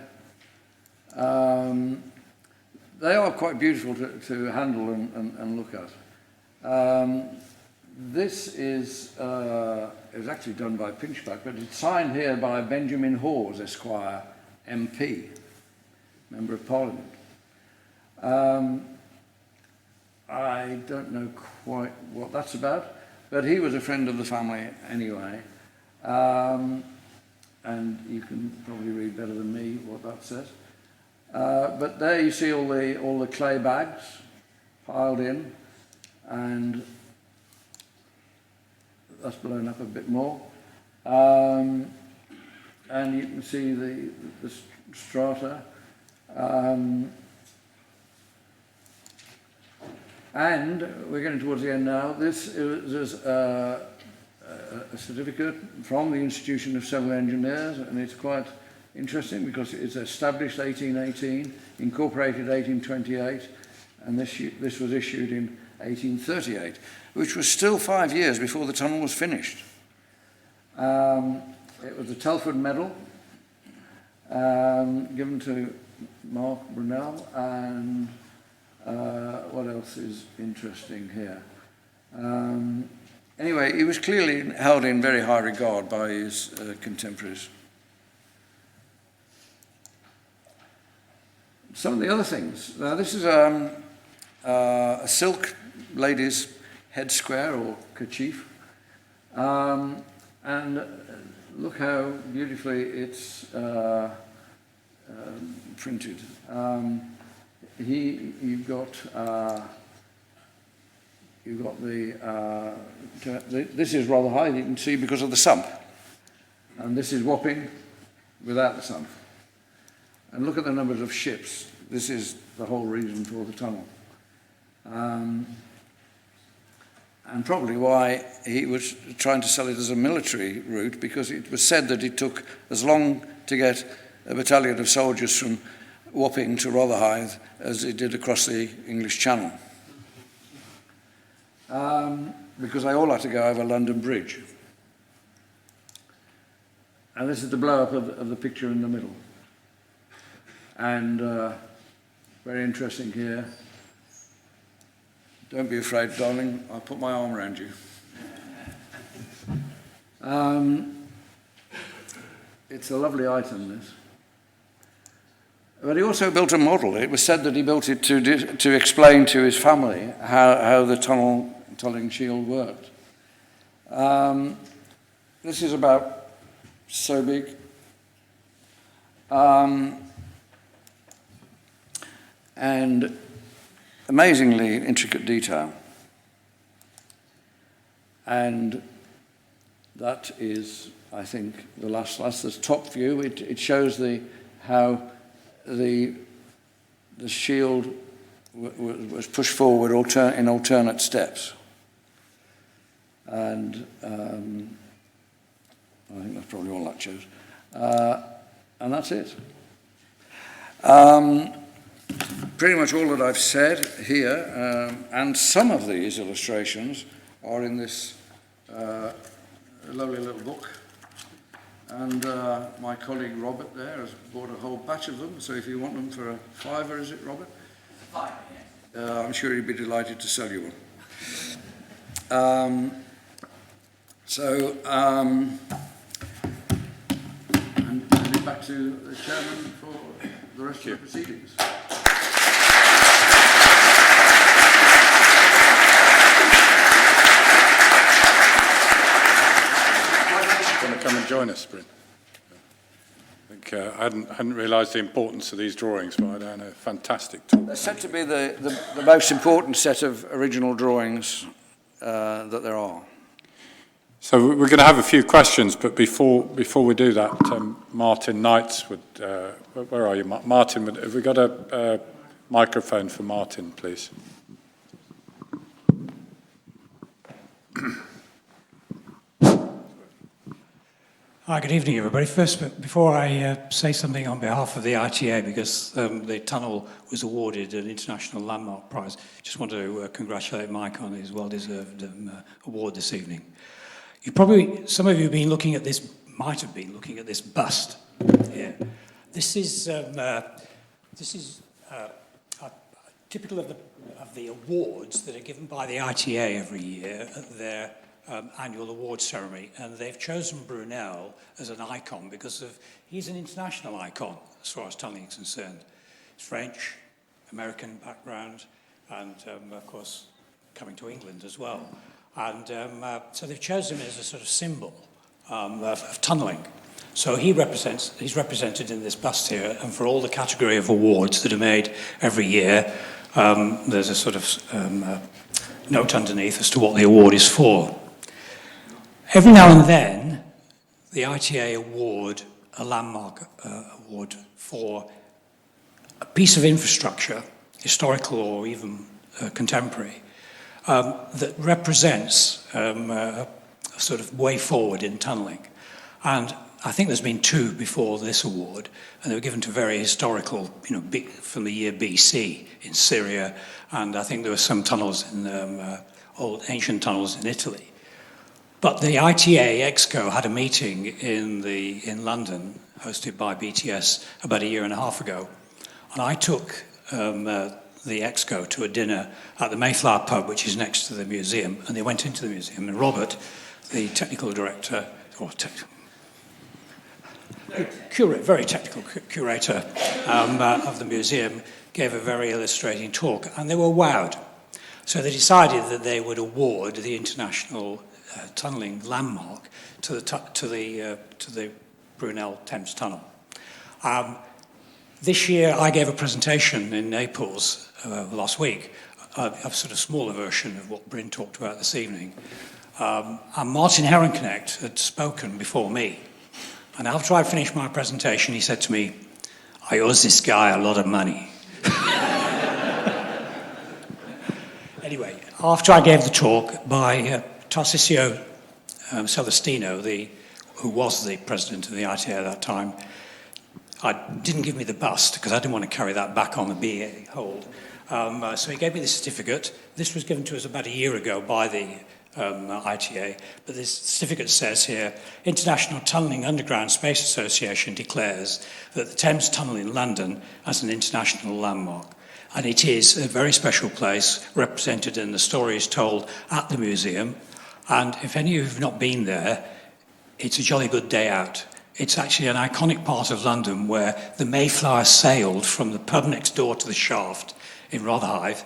They are quite beautiful to handle and look at. This is actually done by Pinchback, but it's signed here by Benjamin Hawes, Esquire, MP, Member of Parliament. I don't know quite what that's about, but he was a friend of the family anyway. And you can probably read better than me what that says. But there you see all the clay bags piled in, and that's blown up a bit more. And you can see the strata. And we're getting towards the end now. This is a certificate from the Institution of Civil Engineers, and it's quite interesting because it's established 1818, incorporated 1828, and this was issued in 1838, which was still 5 years before the tunnel was finished. It was a Telford Medal, given to Marc Brunel, and what else is interesting here? Anyway, he was clearly held in very high regard by his contemporaries. Some of the other things. Now, this is a silk lady's head square or kerchief. And look how beautifully it's printed. You've got this is Rotherhithe, you can see, because of the sump. And this is Wapping without the sump. And look at the numbers of ships. This is the whole reason for the tunnel. And probably why he was trying to sell it as a military route, because it was said that it took as long to get a battalion of soldiers from Wapping to Rotherhithe as it did across the English Channel. Because they all had to go over London Bridge. And this is the blow-up of the picture in the middle. And very interesting here. Don't be afraid, darling, I'll put my arm around you. It's a lovely item, this. But he also built a model. It was said that he built it to explain to his family how the tunneling shield worked. This is about so big. And amazingly intricate detail. And that is, I think, that's the top view. It shows how the shield was pushed forward in alternate steps. And I think that's probably all that shows. And that's it. Pretty much all that I've said here, and some of these illustrations are in this lovely little book. And my colleague Robert there has bought a whole batch of them, so if you want them for a £5, is it, Robert? £5, yes. I'm sure he'd be delighted to sell you one. And hand it back to the chairman for the rest of the proceedings. Want to come and join us, Bryn? I think I hadn't realised the importance of these drawings, but I know, fantastic talk. They're said to be the most important set of original drawings that there are. So we're going to have a few questions, but before we do that, Martin Knights would. Where are you, Martin? Have we got a microphone for Martin, please? Hi, good evening, everybody. First, before I say something on behalf of the ITA, because the tunnel was awarded an International Landmark Prize, just want to congratulate Mike on his well-deserved award this evening. Some of you have been looking at this, might have been looking at this bust here. This is typical of the awards that are given by the ITA every year at their annual award ceremony, and they've chosen Brunel as an icon because he's an international icon as far as tunneling is concerned. He's French, American background, and of course coming to England as well. And so they've chosen him as a sort of symbol of tunneling. So he's represented in this bust here, and for all the category of awards that are made every year, there's a sort of note underneath as to what the award is for. Every now and then, the ITA award a landmark award for a piece of infrastructure, historical or even contemporary, that represents a sort of way forward in tunnelling. And I think there's been two before this award, and they were given to very historical, from the year BC in Syria, and I think there were some tunnels in old ancient tunnels in Italy. But the ITA Exco had a meeting in London hosted by BTS about a year and a half ago. And I took the Exco to a dinner at the Mayflower pub, which is next to the museum, and they went into the museum, and Robert, the technical director, or very technical curator of the museum, gave a very illustrating talk, and they were wowed. So they decided that they would award the international tunnelling landmark to the Brunel Thames Tunnel. This year, I gave a presentation in Naples last week, a sort of smaller version of what Bryn talked about this evening. And Martin Herrenknecht had spoken before me. And after I finished my presentation, he said to me, "I owe this guy a lot of money." Anyway, after I gave the talk by Tarcisio Celestino, who was the president of the ITA at that time, didn't give me the bust because I didn't want to carry that back on the BA hold. So he gave me the certificate. This was given to us about a year ago by the ITA, but this certificate says here, International Tunnelling Underground Space Association declares that the Thames Tunnel in London as an international landmark. And it is a very special place, represented in the stories told at the museum. And if any of you have not been there, it's a jolly good day out. It's actually an iconic part of London where the Mayflower sailed from the pub next door to the Shaft in Rotherhithe.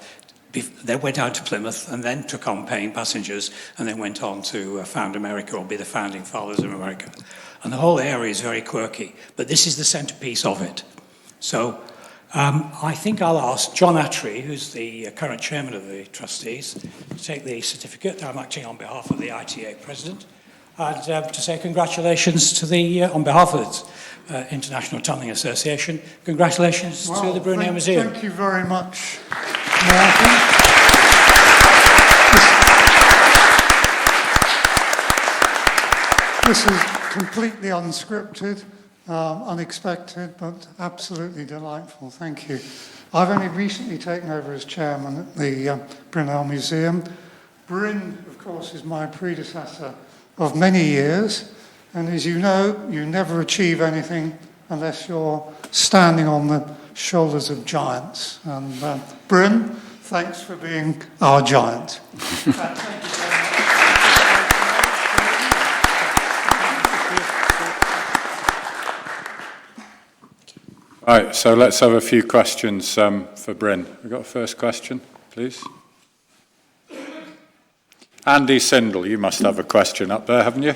They went down to Plymouth and then took on paying passengers and then went on to found America, or be the founding fathers of America. And the whole area is very quirky, but this is the centrepiece of it. So I think I'll ask John Attry, who's the current chairman of the trustees, to take the certificate. I'm acting on behalf of the ITA president, and to say congratulations to on behalf of the International Tunnelling Association, congratulations to the Brunel Museum. Thank you very much, Martin. This is completely unscripted, unexpected, but absolutely delightful. Thank you. I've only recently taken over as chairman at the Brunel Museum. Bryn, of course, is my predecessor of many years, and as you know, you never achieve anything unless you're standing on the shoulders of giants. And Bryn, thanks for being our giant. Thank you very much. Right, so let's have a few questions for Bryn. We've got a first question, please. Andy Sindel, you must have a question up there, haven't you?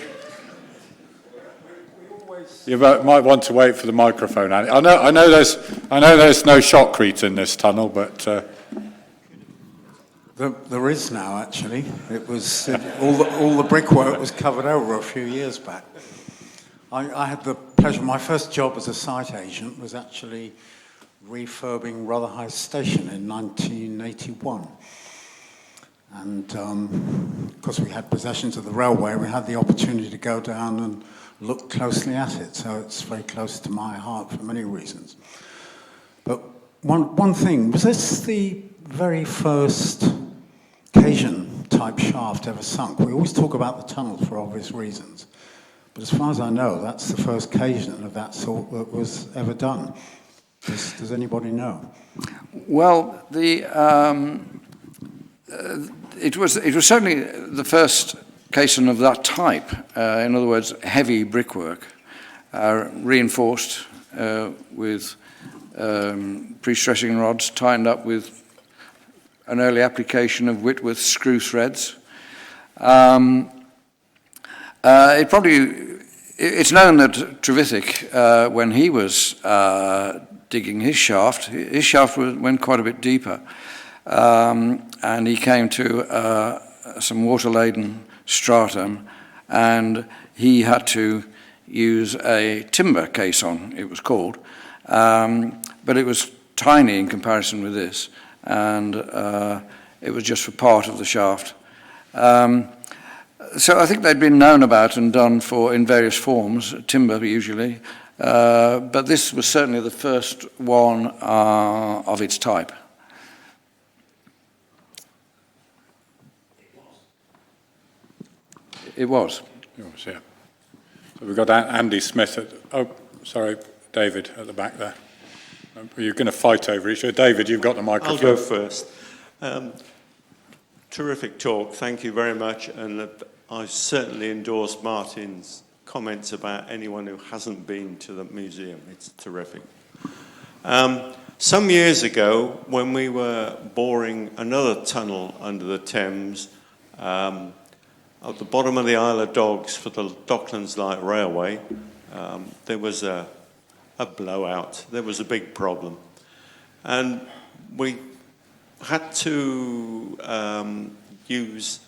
You might want to wait for the microphone, Andy. I know there's no shotcrete in this tunnel, but there is now. Actually, it was all the brickwork was covered over a few years back. I had the pleasure. My first job as a site agent was actually refurbing Rotherhithe Station in 1981. And because we had possessions of the railway, we had the opportunity to go down and look closely at it. So it's very close to my heart for many reasons. But one thing, was this the very first Cajun type shaft ever sunk? We always talk about the tunnel for obvious reasons. But as far as I know, that's the first Cajun of that sort that was ever done. Does anybody know? Well, it was certainly the first caisson of that type. In other words, heavy brickwork, reinforced with pre-stressing rods, tightened up with an early application of Whitworth screw threads. It's known that Trevithick, when he was digging his shaft went quite a bit deeper. And he came to some water-laden stratum, and he had to use a timber caisson, it was called, but it was tiny in comparison with this, and it was just for part of the shaft. So I think they'd been known about and done in various forms, timber usually, but this was certainly the first one of its type. It was. It was, yeah. So we've got Andy Smith. Sorry, David at the back there. You're going to fight over each other. David, you've got the microphone. I'll go first. Terrific talk. Thank you very much. And I certainly endorse Martin's comments about anyone who hasn't been to the museum. It's terrific. Some years ago, when we were boring another tunnel under the Thames, at the bottom of the Isle of Dogs for the Docklands Light Railway, there was a blowout. There was a big problem. And we had to use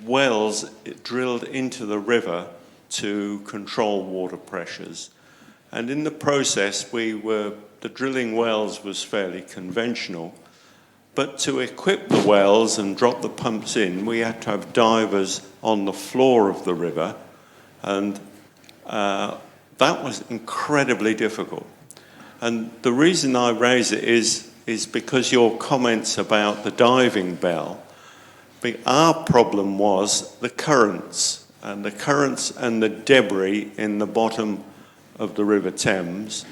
wells drilled into the river to control water pressures. And in the process, the drilling wells was fairly conventional. But to equip the wells and drop the pumps in, we had to have divers on the floor of the river. And that was incredibly difficult. And the reason I raise it is because your comments about the diving bell. Our problem was the currents and the debris in the bottom of the River Thames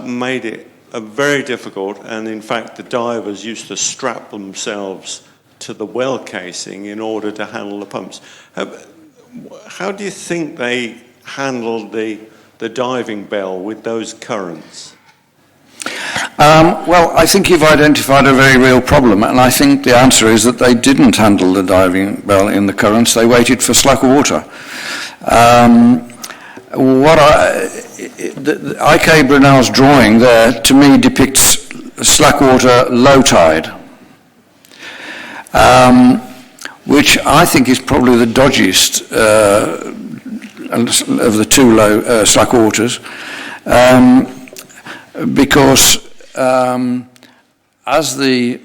made it very difficult, and in fact the divers used to strap themselves to the well casing in order to handle the pumps. How do you think they handled the diving bell with those currents? Well, I think you've identified a very real problem, and I think the answer is that they didn't handle the diving bell in the currents. They waited for slack water. The IK Brunel's drawing there, to me, depicts slack water low tide, which I think is probably the dodgiest of the two low slack waters, because as the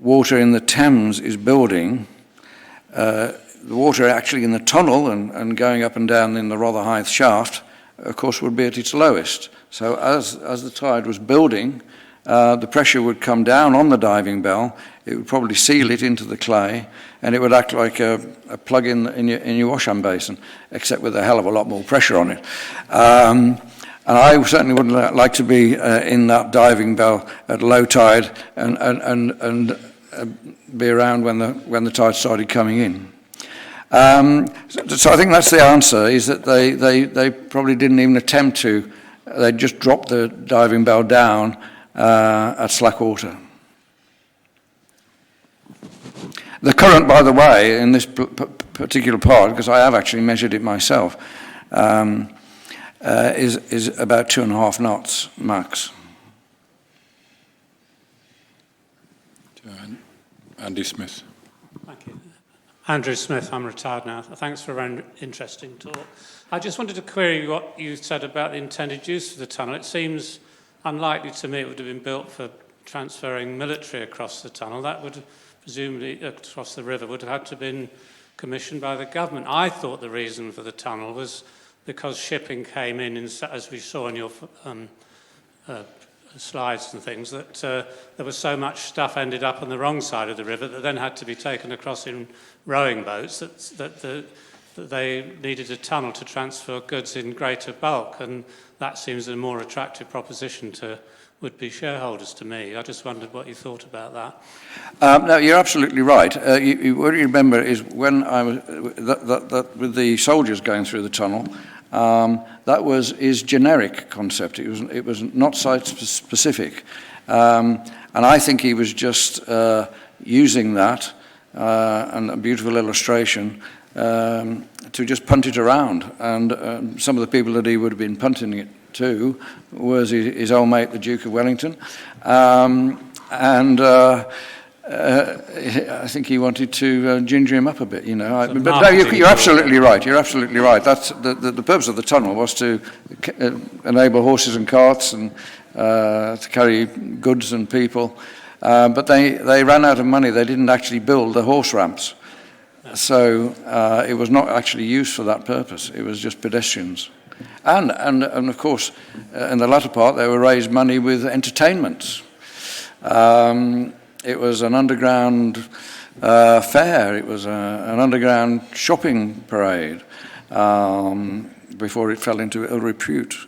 water in the Thames is building, the water actually in the tunnel and going up and down in the Rotherhithe shaft, of course, would be at its lowest. So as the tide was building, the pressure would come down on the diving bell. It would probably seal it into the clay, and it would act like a plug in your washhand basin, except with a hell of a lot more pressure on it. And I certainly wouldn't like to be in that diving bell at low tide and be around when the tide started coming in. So I think that's the answer, is that they probably didn't even attempt to. They just dropped the diving bell down at slack water. The current, by the way, in this particular part, because I have actually measured it myself, is about 2.5 knots max. Andy Smith. Thank you. Andrew Smith, I'm retired now. Thanks for a very interesting talk. I just wanted to query what you said about the intended use of the tunnel. It seems unlikely to me it would have been built for transferring military across the tunnel. That would presumably, across the river, would have had to have been commissioned by the government. I thought the reason for the tunnel was because shipping came in as we saw in your slides and things, that there was so much stuff ended up on the wrong side of the river that then had to be taken across in rowing boats, that they needed a tunnel to transfer goods in greater bulk, and that seems a more attractive proposition to would-be shareholders to me. I just wondered what you thought about that. No, you're absolutely right. What you remember is when I was with the soldiers going through the tunnel, that was his generic concept. It was not site specific, and I think he was just using that and a beautiful illustration to just punt it around. And some of the people that he would have been punting it to was his old mate, the Duke of Wellington, and I think he wanted to ginger him up a bit, you know. But no, you're absolutely right. You're absolutely right. That's the purpose of the tunnel was to enable horses and carts and to carry goods and people. But they ran out of money. They didn't actually build the horse ramps, so it was not actually used for that purpose. It was just pedestrians. And of course, in the latter part, they were raised money with entertainments. It was an underground fair. It was an underground shopping parade. before it fell into ill repute.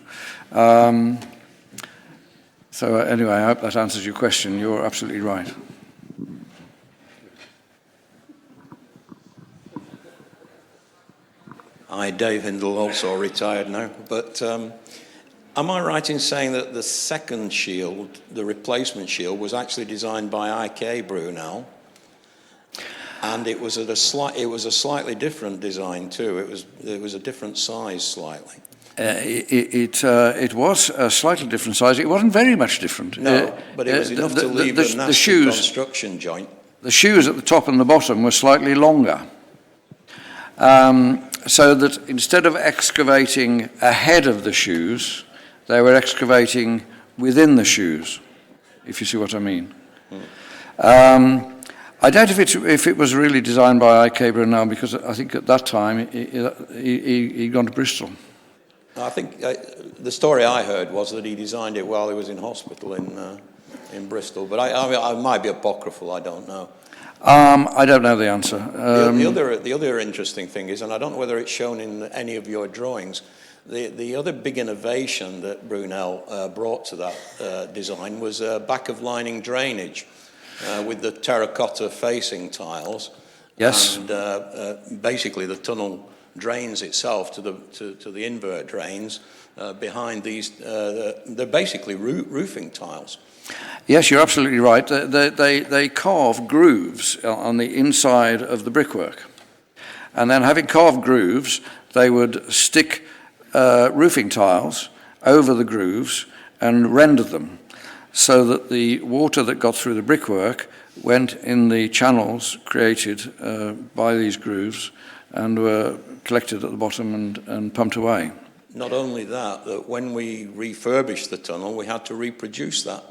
So anyway, I hope that answers your question. You're absolutely right. Hi, Dave Hindle, also retired now. But am I right in saying that the second shield, the replacement shield, was actually designed by IK Brunel, and it was a slightly different design too. It was a different size slightly. It was a slightly different size. It wasn't very much different. No, but it was enough to leave a nasty construction joint. The shoes at the top and the bottom were slightly longer. So that instead of excavating ahead of the shoes, they were excavating within the shoes, if you see what I mean. I doubt if it was really designed by IK Brunel, because I think at that time he'd gone to Bristol. I think the story I heard was that he designed it while he was in hospital in Bristol, but I might be apocryphal, I don't know. I don't know the answer. The other interesting thing is, and I don't know whether it's shown in any of your drawings, the other big innovation that Brunel brought to that design was back of lining drainage with the terracotta facing tiles. Yes. And basically the tunnel drains itself to the invert drains behind these. They're basically roofing tiles. Yes, you're absolutely right. They carve grooves on the inside of the brickwork. And then having carved grooves, they would stick roofing tiles over the grooves and render them so that the water that got through the brickwork went in the channels created by these grooves and were collected at the bottom and pumped away. Not only that when we refurbished the tunnel, we had to reproduce that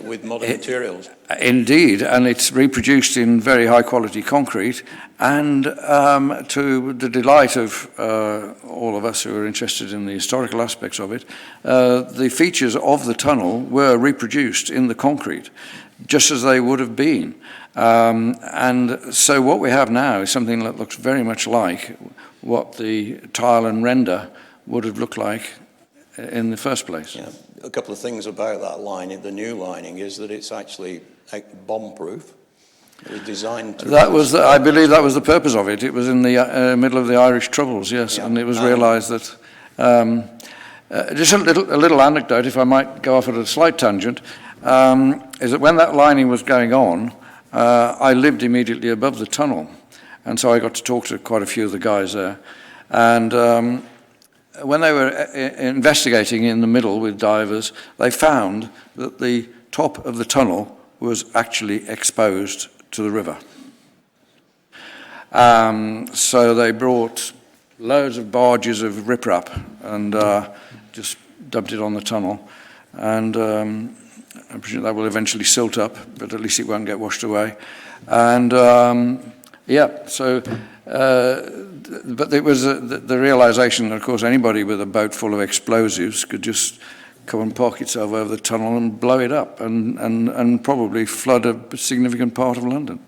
with modern materials. Indeed, and it's reproduced in very high quality concrete, and to the delight of all of us who are interested in the historical aspects of it, the features of the tunnel were reproduced in the concrete, just as they would have been. And so what we have now is something that looks very much like what the tile and render would have looked like in the first place. Yeah. A couple of things about that lining, the new lining, is that it's actually bomb-proof. It was designed to... I believe that was the purpose of it. It was in the middle of the Irish Troubles, yes, yeah. And it was realised that... just a little anecdote, if I might go off at a slight tangent, is that when that lining was going on, I lived immediately above the tunnel, and so I got to talk to quite a few of the guys there. And when they were investigating in the middle with divers, they found that the top of the tunnel was actually exposed to the river. So they brought loads of barges of riprap and just dumped it on the tunnel. And I'm presuming that will eventually silt up, but at least it won't get washed away. And yeah, so... but it was the realisation that, of course, anybody with a boat full of explosives could just come and park itself over the tunnel and blow it up and probably flood a significant part of London.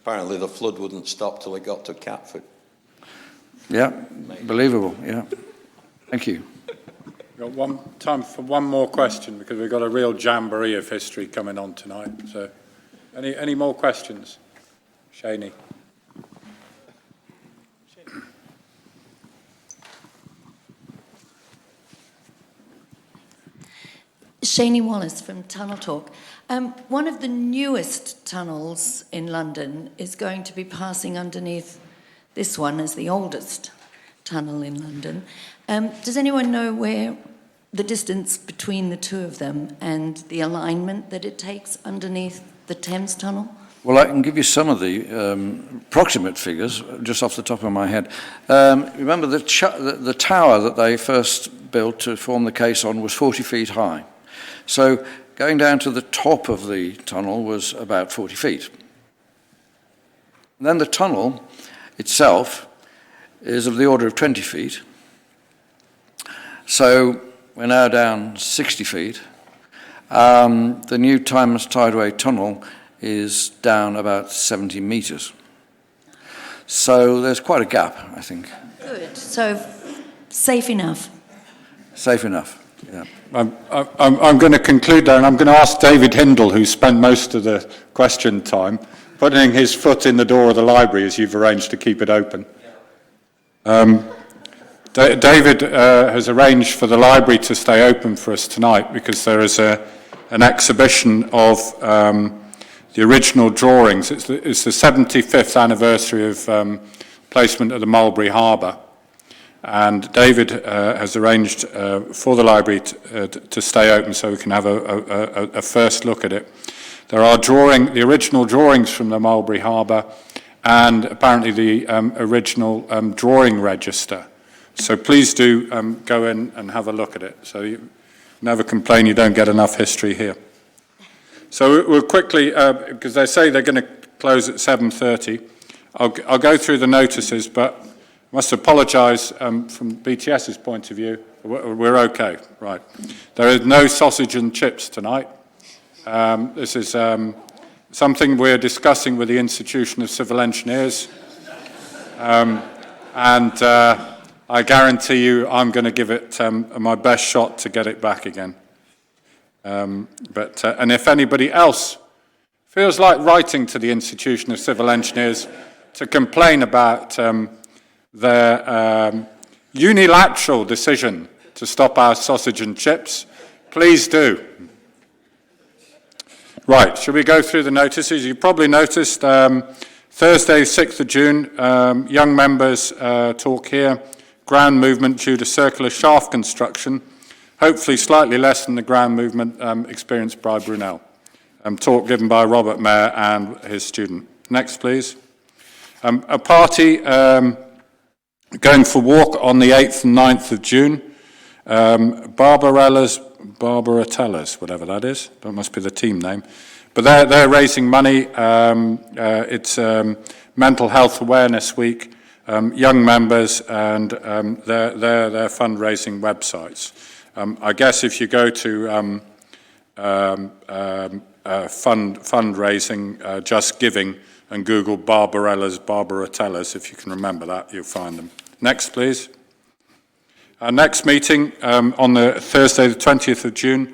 Apparently the flood wouldn't stop till it got to Catford. Yeah, believable, yeah. Thank you. We've got time for one more question, because we've got a real jamboree of history coming on tonight. So any more questions? Shaney. Shaney Wallace from Tunnel Talk. One of the newest tunnels in London is going to be passing underneath this one as the oldest tunnel in London. Does anyone know where the distance between the two of them and the alignment that it takes underneath the Thames Tunnel? Well, I can give you some of the approximate figures just off the top of my head. Remember, the tower that they first built to form the caisson was 40 feet high. So going down to the top of the tunnel was about 40 feet. And then the tunnel itself is of the order of 20 feet. So we're now down 60 feet. The new Thames Tideway tunnel is down about 70 metres. So there's quite a gap, I think. Good. So, safe enough. Safe enough, yeah. I'm going to conclude there, and I'm going to ask David Hindle, who spent most of the question time, putting his foot in the door of the library as you've arranged to keep it open. David has arranged for the library to stay open for us tonight because there is an exhibition of the original drawings. It's the 75th anniversary of placement of the Mulberry Harbour. And David has arranged for the library to stay open so we can have a first look at it. There are the original drawings from the Mulberry Harbour and apparently the original drawing register. So please do go in and have a look at it. So you never complain you don't get enough history here. So we'll quickly, because they say they're going to close at 7:30, I'll go through the notices, but I must apologise from BTS's point of view. We're okay, right. There is no sausage and chips tonight. This is something we're discussing with the Institution of Civil Engineers. And I guarantee you I'm going to give it my best shot to get it back again. And if anybody else feels like writing to the Institution of Civil Engineers to complain about their unilateral decision to stop our sausage and chips, please do. Right, shall we go through the notices? You probably noticed Thursday, 6th of June, young members talk here, ground movement due to circular shaft construction, hopefully slightly less than the ground movement experienced by Brunel. Talk given by Robert Mayer and his student. Next, please. A party going for walk on the 8th and 9th of June. Barbaratellas, whatever that is. That must be the team name. But they're raising money. It's Mental Health Awareness Week. Young members and their fundraising websites. I guess if you go to fundraising, Just Giving, and Google Barbaratellas, if you can remember that, you'll find them. Next, please. Our next meeting on the Thursday, the 20th of June,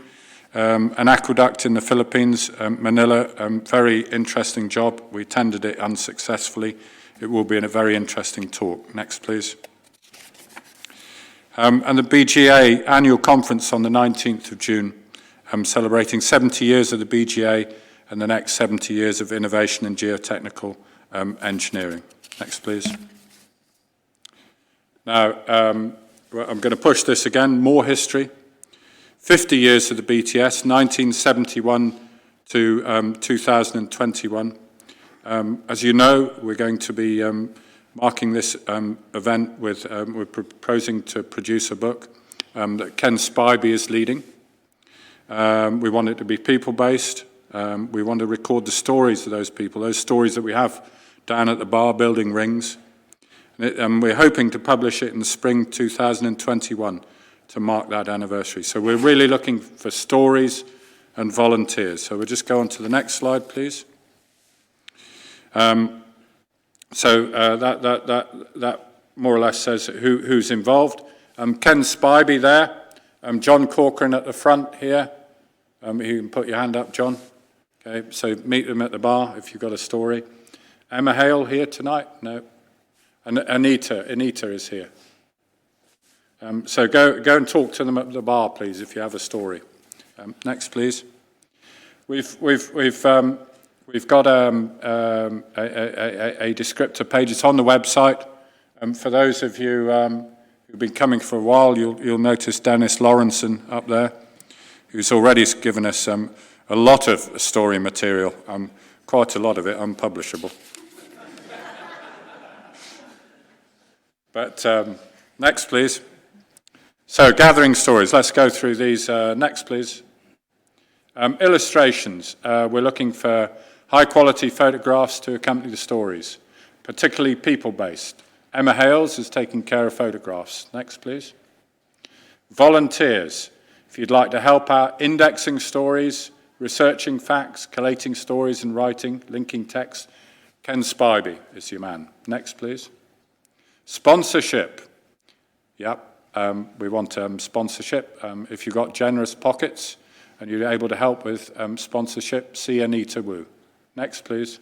an aqueduct in the Philippines, Manila, very interesting job. We attended it unsuccessfully. It will be a very interesting talk. Next, please. And the BGA annual conference on the 19th of June, celebrating 70 years of the BGA and the next 70 years of innovation in geotechnical engineering. Next, please. Now, I'm going to push this again, more history. 50 years of the BTS, 1971 to 2021. As you know, we're going to be marking this event with, we're proposing to produce a book that Ken Spivey is leading. We want it to be people-based. We want to record the stories of those people, those stories that we have down at the bar building rings. And we're hoping to publish it in the spring 2021 to mark that anniversary. So we're really looking for stories and volunteers. So we'll just go on to the next slide, please. That more or less says who's involved. Ken Spivey there. John Corcoran at the front here. You can put your hand up, John. Okay, so meet them at the bar if you've got a story. Emma Hale here tonight? No. And Anita is here. So go and talk to them at the bar, please, if you have a story. Next, please. We've got a descriptor page. It's on the website. For those of you who've been coming for a while, you'll notice Dennis Lawrenson up there, who's already given us a lot of story material, quite a lot of it unpublishable. But next, please. So, gathering stories. Let's go through these. Next, please. Illustrations. We're looking for high-quality photographs to accompany the stories, particularly people-based. Emma Hales is taking care of photographs. Next, please. Volunteers. If you'd like to help out indexing stories, researching facts, collating stories and writing, linking text, Ken Spivey is your man. Next, please. Sponsorship. Yep, we want sponsorship. If you've got generous pockets and you're able to help with sponsorship, see Anita Wu. Next, please.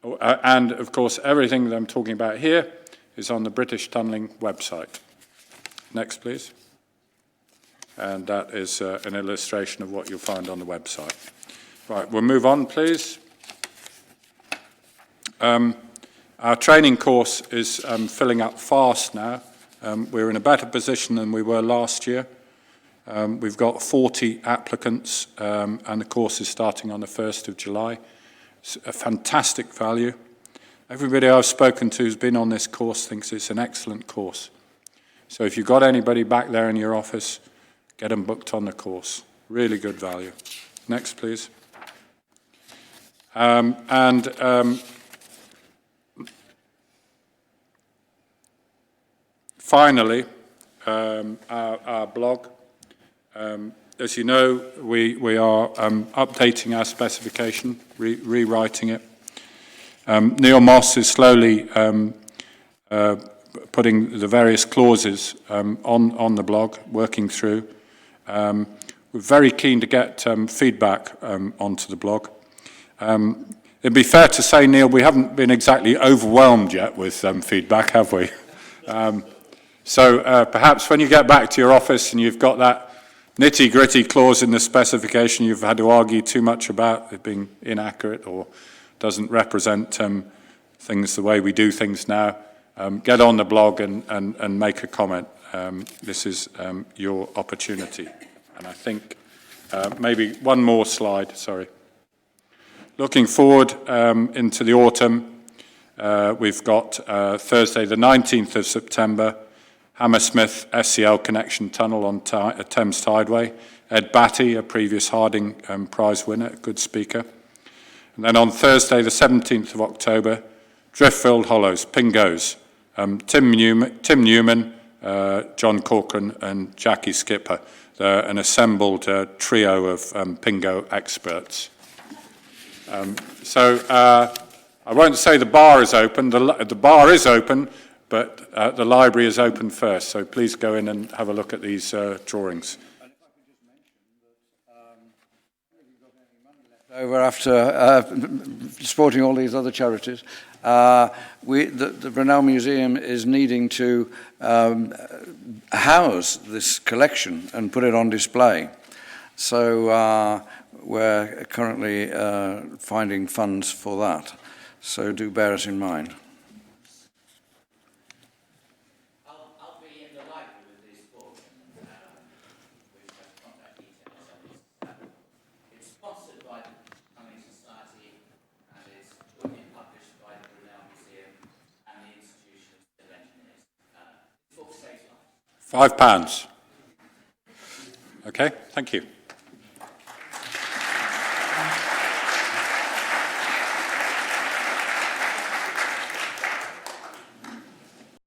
Oh, and, of course, everything that I'm talking about here is on the British Tunnelling website. Next, please. And that is an illustration of what you'll find on the website. Right, we'll move on, please. Our training course is filling up fast now. We're in a better position than we were last year. We've got 40 applicants, and the course is starting on the 1st of July. It's a fantastic value. Everybody I've spoken to who's been on this course thinks it's an excellent course. So if you've got anybody back there in your office, get them booked on the course. Really good value. Next, please. Finally, our blog. As you know, we are updating our specification, rewriting it. Neil Moss is slowly putting the various clauses on the blog, working through. We're very keen to get feedback onto the blog. It'd be fair to say, Neil, we haven't been exactly overwhelmed yet with feedback, have we? So perhaps when you get back to your office and you've got that nitty-gritty clause in the specification you've had to argue too much about, it being inaccurate or doesn't represent things the way we do things now, get on the blog and make a comment. This is your opportunity. And I think maybe one more slide, sorry. Looking forward into the autumn, we've got Thursday the 19th of September, Hammersmith SCL Connection Tunnel on Thames Tideway. Ed Batty, a previous Harding Prize winner, a good speaker. And then on Thursday, the 17th of October, Driftfield Hollows, Pingos. Tim Newman, John Corcoran and Jackie Skipper. They're an assembled trio of Pingo experts. I won't say the bar is open. The bar is open, but the library is open first, so please go in and have a look at these drawings. And if I could just mention that if you've got any money left over after supporting all these other charities, the Brunel Museum is needing to house this collection and put it on display. So we're currently finding funds for that. So do bear us in mind. I'll be in the library with this book, with contact details. It's sponsored by the Tunneling Society, and it's being published by the Brunel Museum and the Institution of Civil Engineers. It's book saves lives. £5. Okay, thank you.